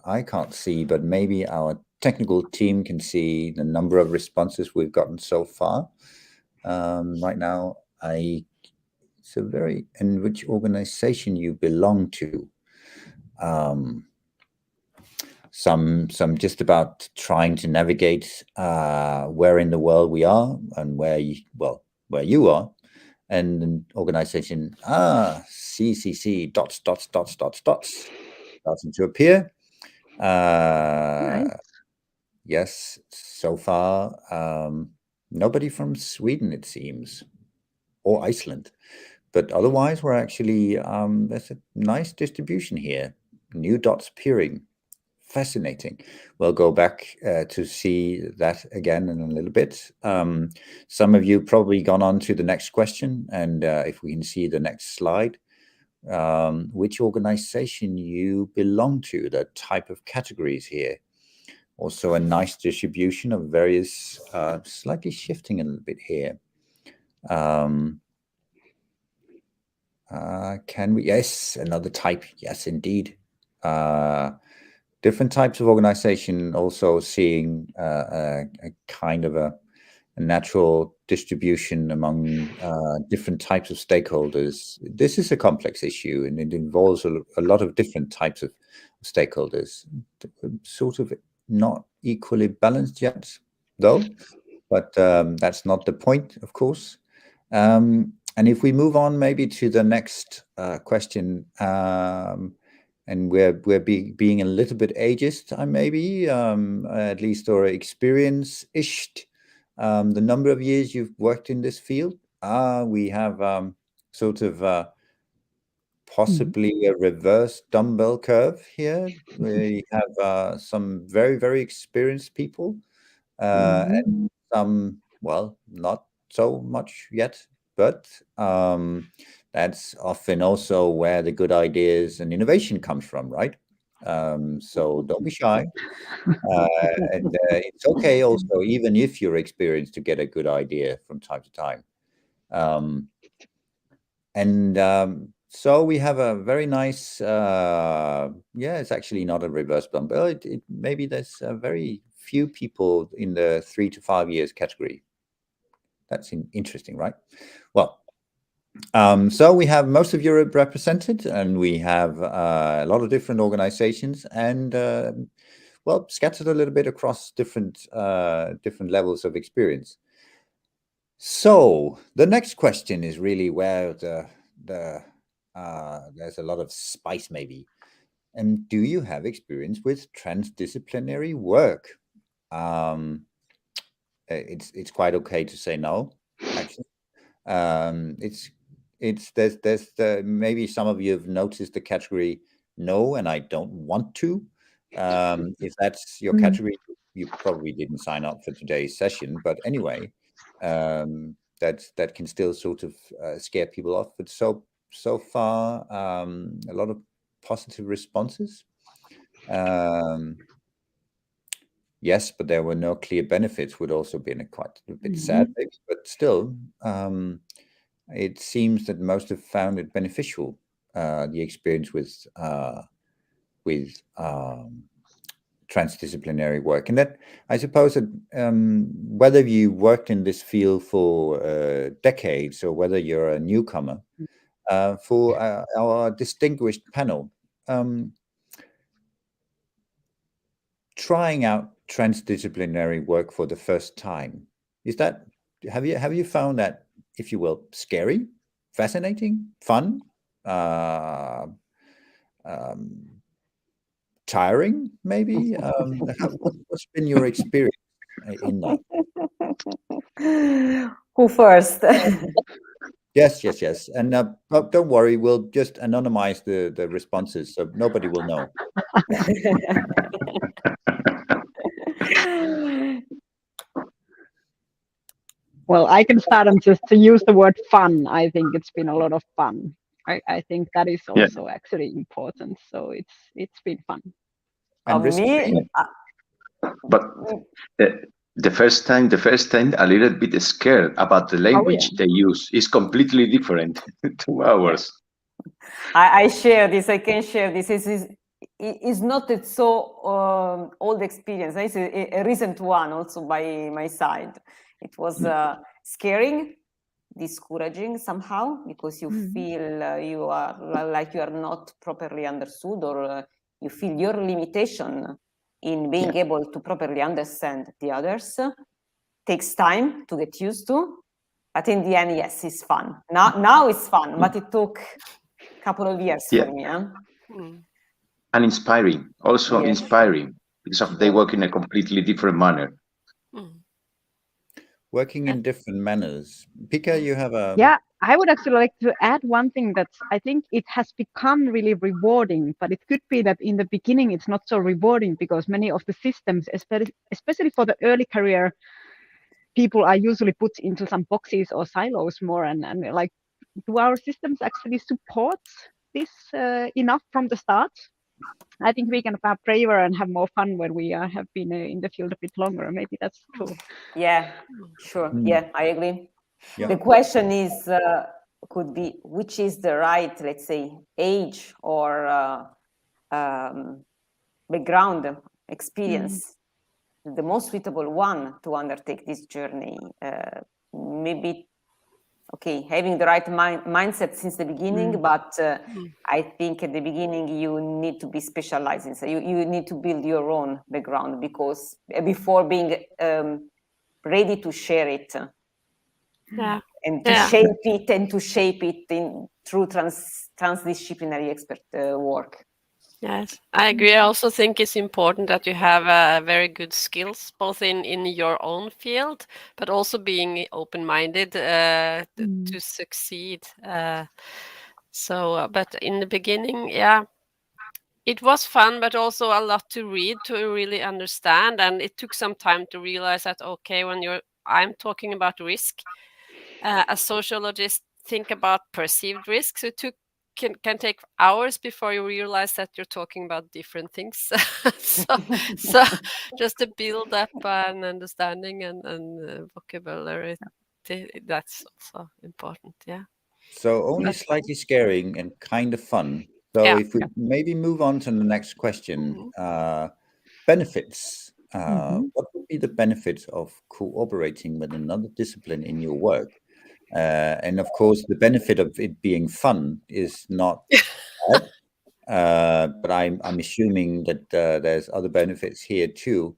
I can't see, but maybe our technical team can see the number of responses we've gotten so far. Right now, it's a very, and which organization you belong to. Some just about trying to navigate where in the world we are and where you are. And an organization, CCC, dots, starting to appear. Nice. Yes, so far, nobody from Sweden, it seems, or Iceland. But otherwise, we're actually, there's a nice distribution here. New dots appearing. Fascinating. We'll go back to see that again in a little bit. Some of you probably gone on to the next question, and if we can see the next slide, which organization you belong to, the type of categories here. Also a nice distribution of various, slightly shifting a little bit here. Can we, yes, another type, yes, indeed. Different types of organization also seeing a kind of a natural distribution among different types of stakeholders. This is a complex issue, and it involves a lot of different types of stakeholders, sort of not equally balanced yet, though, but that's not the point, of course. And if we move on maybe to the next question, and we're being a little bit ageist, maybe, at least, or experience-ish. The number of years you've worked in this field, we have sort of possibly a reverse dumbbell curve here. We have some very, very experienced people, and some, well, not so much yet, but that's often also where the good ideas and innovation comes from, right? So don't be shy. And it's okay also, even if you're experienced, to get a good idea from time to time. So we have a very nice, it's actually not a reverse dumbbell. Maybe there's very few people in the 3 to 5 years category. That's interesting, right? Well, So we have most of Europe represented, and we have a lot of different organizations, and well, scattered a little bit across different levels of experience. So the next question is really where there's a lot of spice, maybe. And do you have experience with transdisciplinary work? It's quite okay to say no, actually. There's maybe some of you have noticed the category no, and I don't want to. If that's your category, you probably didn't sign up for today's session. But anyway, that can still sort of scare people off. But so far, a lot of positive responses. Yes, but there were no clear benefits, would also be quite a bit sad, maybe, but still, it seems that most have found it beneficial, the experience with transdisciplinary work. And that, I suppose that whether you worked in this field for decades or whether you're a newcomer, for our distinguished panel, trying out transdisciplinary work for the first time, have you found that, if you will, scary, fascinating, fun, tiring, maybe? What's been your experience in that? Who first? Yes. And don't worry, we'll just anonymize the responses, so nobody will know. Well, I can start and just to use the word fun. I think it's been a lot of fun. I think that is also actually important. So it's been fun. And Me, but the first time, a little bit scared about the language they use is completely different to ours. I share this. I can share this. It's not a so old experience. It's a recent one also by my side. It was scaring, discouraging somehow, because you feel you are like you are not properly understood, or you feel your limitation in being able to properly understand the others. Takes time to get used to, but in the end, yes, it's fun. Now it's fun, but it took a couple of years for me. And inspiring, also inspiring, because they work in a completely different manner. Working in different manners. Pika, you have a... Yeah, I would actually like to add one thing that I think it has become really rewarding, but it could be that in the beginning it's not so rewarding, because many of the systems, especially for the early career, people are usually put into some boxes or silos more, and like, do our systems actually support this enough from the start? I think we can have braver and have more fun when we have been in the field a bit longer. Maybe that's true. Yeah, sure. Yeah, I agree. Yeah. The question is, could be, which is the right, let's say, age or background experience, the most suitable one to undertake this journey? Maybe, okay, having the right mindset since the beginning, but I think at the beginning you need to be specializing. So you need to build your own background, because before being ready to share it and to shape it in through transdisciplinary expert work. Yes, I agree. I also think it's important that you have very good skills, both in your own field, but also being open-minded to succeed. But in the beginning, it was fun, but also a lot to read to really understand. And it took some time to realize that, okay, when I'm talking about risk, as sociologists think about perceived risk. So it can take hours before you realize that you're talking about different things. so just to build up an understanding and vocabulary, that's also important. Yeah. So only slightly scaring and kind of fun. So if we maybe move on to the next question, benefits. What would be the benefits of cooperating with another discipline in your work? And of course, the benefit of it being fun is not bad. But I'm assuming that there's other benefits here too.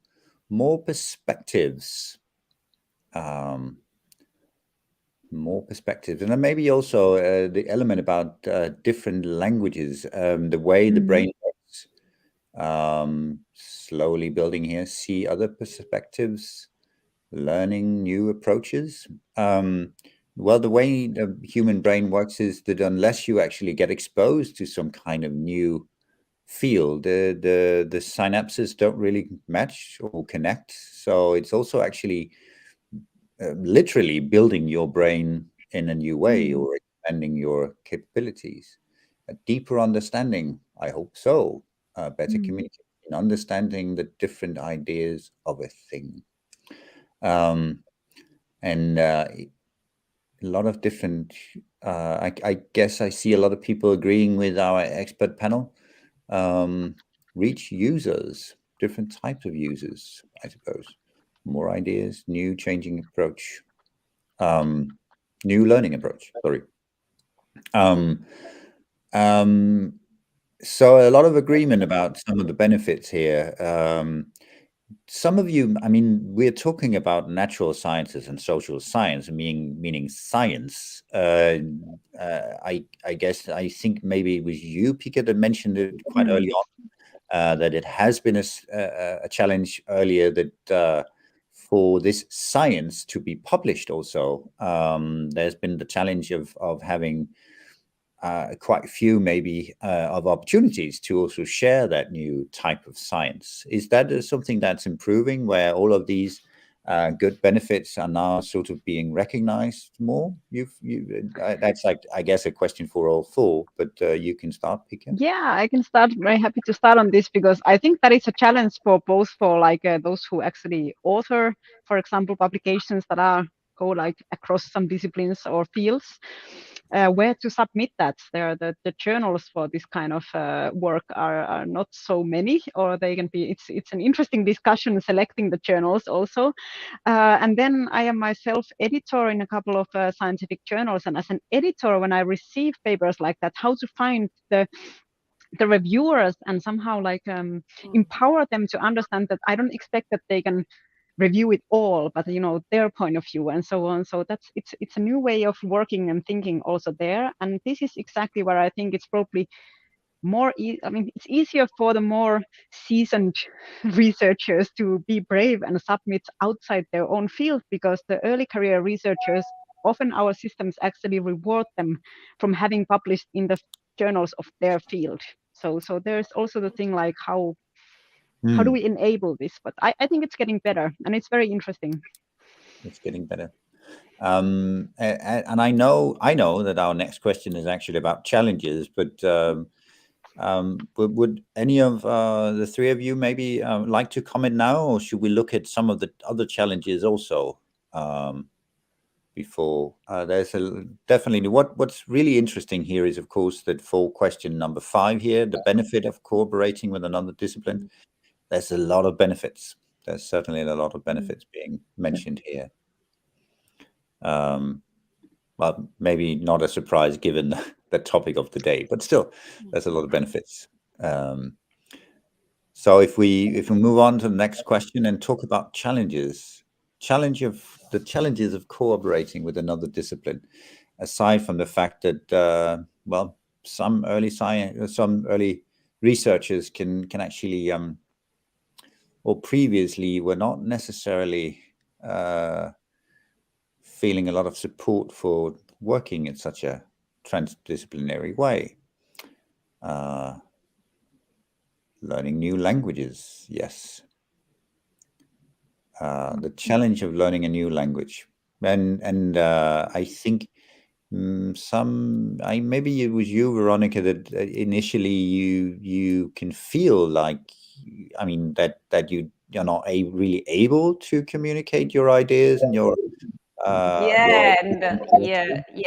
More perspectives. More perspectives, and then maybe also the element about different languages, the way the brain works. Slowly building here, see other perspectives, learning new approaches. Well, the way the human brain works is that unless you actually get exposed to some kind of new field, the synapses don't really match or connect. So it's also actually literally building your brain in a new way or expanding your capabilities. A deeper understanding, I hope so. Better communication, understanding the different ideas of a thing. And a lot of different, I guess I see a lot of people agreeing with our expert panel. Reach users, different types of users, I suppose. More ideas, new changing approach, new learning approach, sorry. So a lot of agreement about some of the benefits here. Some of you, I mean, we're talking about natural sciences and social science, meaning science. I guess, I think maybe it was you, Pika, that mentioned it quite early on, that it has been a challenge earlier that for this science to be published also, there's been the challenge of having quite a few maybe of opportunities to also share that new type of science. Is that something that's improving, where all of these good benefits are now sort of being recognized more? That's, like, I guess, a question for all four, but you can start, Pika. Yeah, I can start. Very happy to start on this, because I think that is a challenge for both for like those who actually author, for example, publications that go like across some disciplines or fields, where to submit that. The journals for this kind of work are not so many, or they can be. It's an interesting discussion selecting the journals also. And then I am myself editor in a couple of scientific journals, and as an editor, when I receive papers like that, how to find the reviewers and somehow like empower them to understand that I don't expect that they can review it all, but their point of view and so on. So it's a new way of working and thinking also there. And this is exactly where I think it's probably more it's easier for the more seasoned researchers to be brave and submit outside their own field, because the early career researchers, often our systems actually reward them from having published in the journals of their field. So there's also the thing like how do we enable this? But I think it's getting better, and it's very interesting. It's getting better. And I know that our next question is actually about challenges, but would any of the three of you maybe like to comment now, or should we look at some of the other challenges also before? There's definitely what's really interesting here is, of course, that for question number 5 here, the benefit of cooperating with another discipline. There's a lot of benefits. There's certainly a lot of benefits being mentioned here. Well, maybe not a surprise given the topic of the day, but still, there's a lot of benefits. So if we move on to the next question and talk about challenges, the challenges of cooperating with another discipline, aside from the fact that well, some early researchers can actually or previously were not necessarily feeling a lot of support for working in such a transdisciplinary way. Learning new languages, yes. The challenge of learning a new language. And I think maybe it was you, Veronica, that initially you can feel like, I mean, that you're not really able to communicate your ideas and your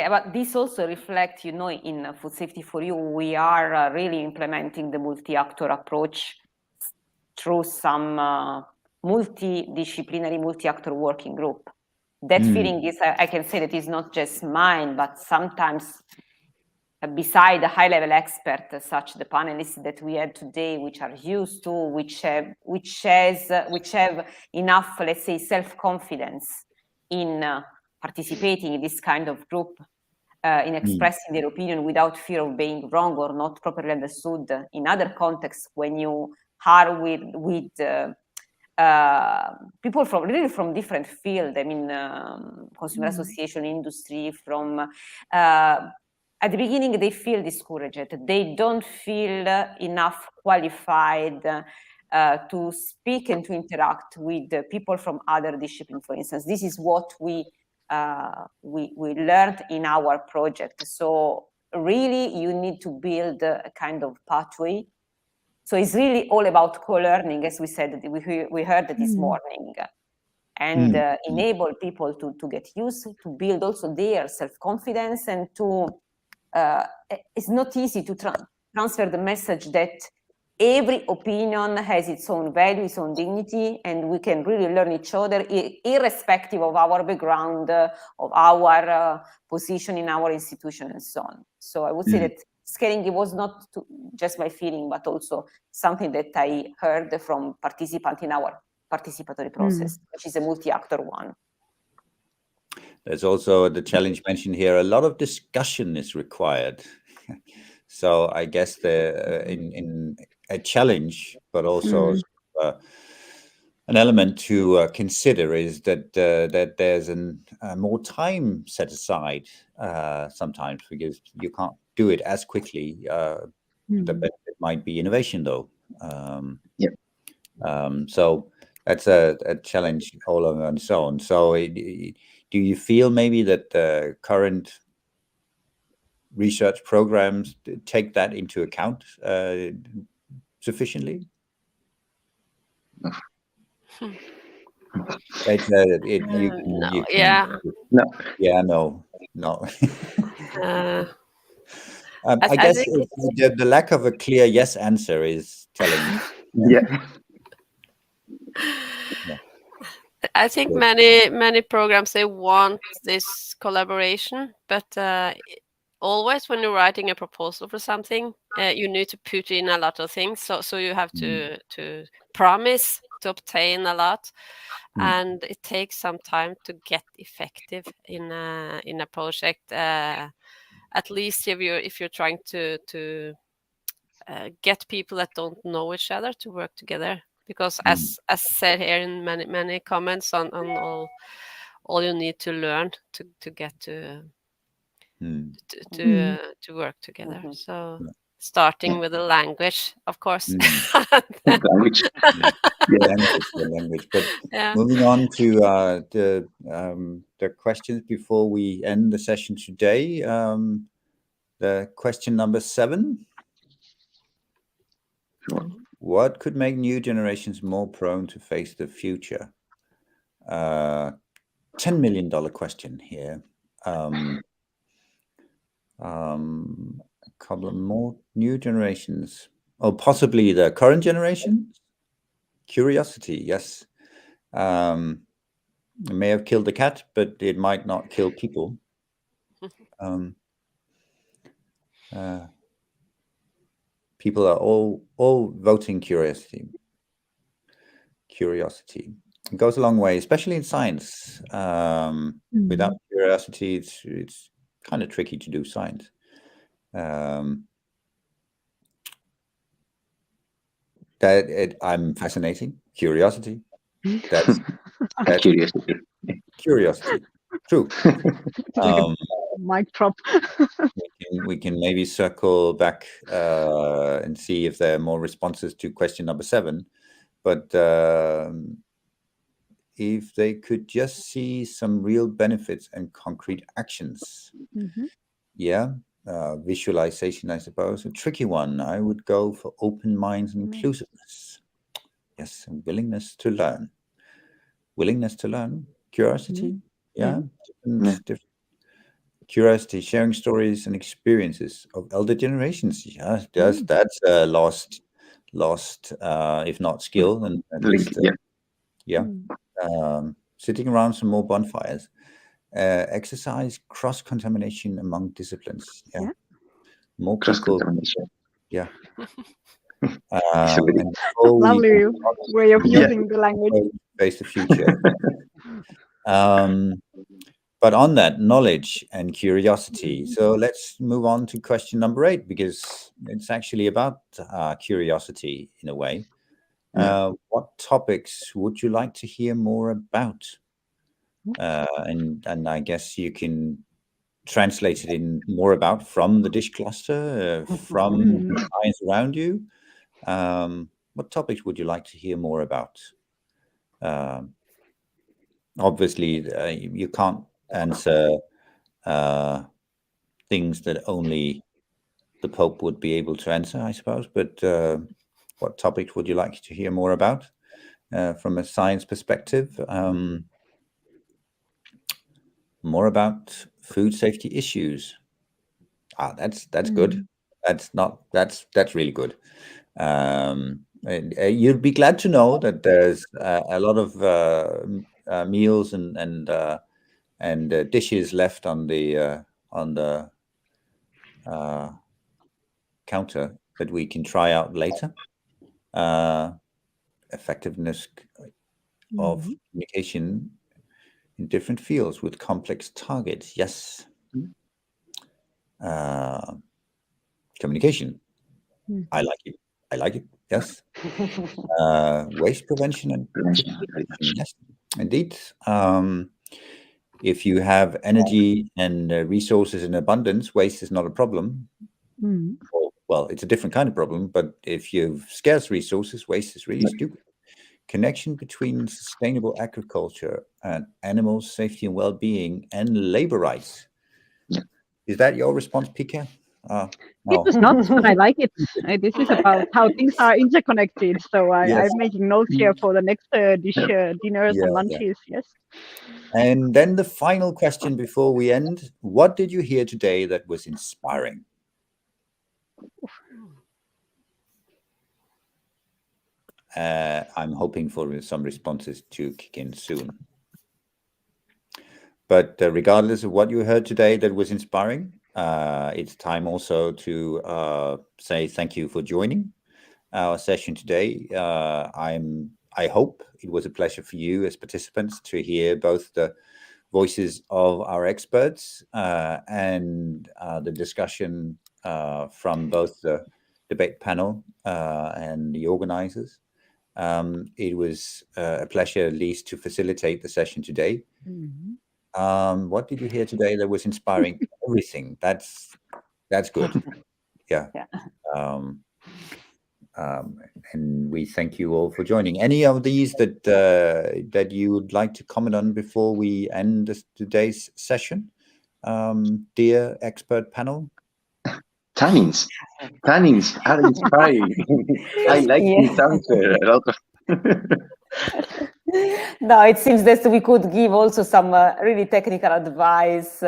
but this also reflects, in Food Safety for You, we are really implementing the multi-actor approach through some multidisciplinary multi-actor working group. That feeling is, I can say that is not just mine, but sometimes beside the high-level experts, such the panelists that we had today, which are used to, which have enough, let's say, self-confidence in participating in this kind of group, in expressing their opinion without fear of being wrong or not properly understood. In other contexts, when you are with people from different fields, I mean, consumer association, industry, from at the beginning, they feel discouraged. They don't feel enough qualified to speak and to interact with people from other disciplines, for instance. This is what we learned in our project. So really, you need to build a kind of pathway. So it's really all about co-learning, as we said, we heard this morning. And enable people to get used to build also their self-confidence and to it's not easy to transfer the message that every opinion has its own value, its own dignity, and we can really learn each other irrespective of our background, of our position in our institution and so on. So I would say that scaling, it was not just my feeling, but also something that I heard from participants in our participatory process, which is a multi-actor one. There's also the challenge mentioned here. A lot of discussion is required. So I guess in a challenge, but also an element to consider is that there's more time set aside sometimes, because you can't do it as quickly. The benefit might be innovation, though. So that's a challenge all on its own. So do you feel maybe that the current research programs take that into account sufficiently? No. I guess the lack of a clear yes answer is telling. I think many programs, they want this collaboration, but always when you're writing a proposal for something, you need to put in a lot of things. So you have to promise to obtain a lot, and it takes some time to get effective in a project. At least if you're trying to get people that don't know each other to work together. Because as said here in many comments on all you need to learn to get to work together. So starting with the language, of course. Language. Language. But moving on to the questions before we end the session today. The question number 7. Sure. What could make new generations more prone to face the future? $10 million question here. A couple of more new generations. Oh, possibly the current generation? Curiosity, yes. It may have killed the cat, but it might not kill people. People are all voting curiosity. Curiosity. It goes a long way, especially in science. Without curiosity, it's kind of tricky to do science. I'm fascinating. Curiosity. That's Curiosity. Curiosity. True. Mic drop. We can maybe circle back and see if there are more responses to question number 7. But if they could just see some real benefits and concrete actions. Visualization, I suppose. A tricky one. I would go for open minds and inclusiveness. Yes, and willingness to learn. Willingness to learn. Curiosity. Different. Curiosity, sharing stories and experiences of elder generations. That's a lost, if not skill, and at least, sitting around some more bonfires. Exercise cross-contamination among disciplines. Yeah. More people. Cross-contamination. Yeah. It's a very and before we Lovely way of Yeah. using the language. face the future. But on that, knowledge and curiosity. So let's move on to question number 8, because it's actually about curiosity in a way. What topics would you like to hear more about? And I guess you can translate it in more about from the DISH cluster, from the science around you. What topics would you like to hear more about? Obviously, you can't answer things that only the Pope would be able to answer, I suppose. But what topics would you like to hear more about from a science perspective? More about food safety issues. That's good. That's really good. And you'll be glad to know that there's a lot of meals and dishes left on the counter that we can try out later. Effectiveness of communication in different fields with complex targets. Yes. Communication. I like it. Yes. Waste prevention and yes, indeed. If you have energy and resources in abundance, waste is not a problem. Well, it's a different kind of problem, but if you've scarce resources, waste is really stupid. Connection between sustainable agriculture and animal safety and well-being and labor rights. Is that your response, Pika? It was not, but I like it. This is about how things are interconnected. So I'm making notes here for the next dish dinners and lunches. Yes. And then the final question before we end: what did you hear today that was inspiring? I'm hoping for some responses to kick in soon. But regardless of what you heard today that was inspiring, it's time also to say thank you for joining our session today. I hope it was a pleasure for you as participants to hear both the voices of our experts and the discussion from both the debate panel and the organizers. It was a pleasure, at least, to facilitate the session today. What did you hear today that was inspiring? Everything. That's good. Yeah. And we thank you all for joining. Any of these that you would like to comment on before we end today's session, dear expert panel? Tannins are inspiring. I like this answer a lot. No, it seems that we could give also some really technical advice,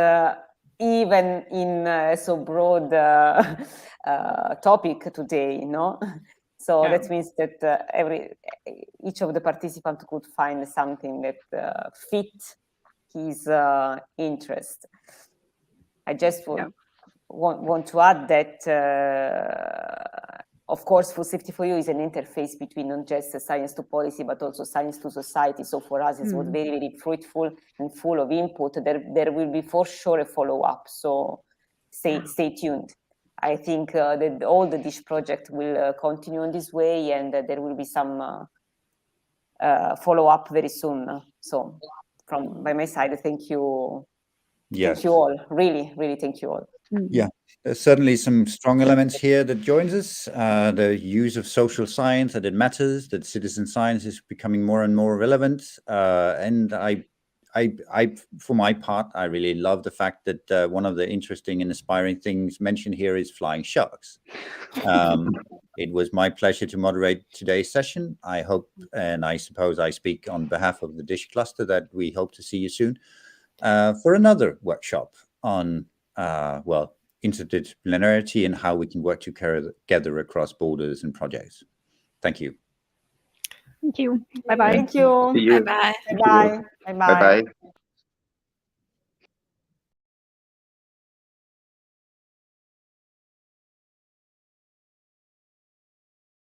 even in so broad topic today, So that means that each of the participants could find something that fit his interest. I just want to add that, of course, Food Safety for You is an interface between not just science to policy, but also science to society. So for us, it's very, very fruitful and full of input. There will be for sure a follow-up. So stay tuned. I think that all the DISH project will continue in this way, and there will be some follow-up very soon. So by my side, thank you. Yes. Thank you all. Really, really thank you all. Yeah, there's certainly some strong elements here that joins us. The use of social science, that it matters, that citizen science is becoming more and more relevant. And I, for my part, I really love the fact that one of the interesting and inspiring things mentioned here is flying sharks. It was my pleasure to moderate today's session. I hope, and I suppose I speak on behalf of the DISH cluster, that we hope to see you soon for another workshop on interdisciplinarity and how we can work together across borders and projects. Thank you. Thank you. Bye bye. Thank you. See you. Bye bye. Bye bye. Bye bye. Bye bye.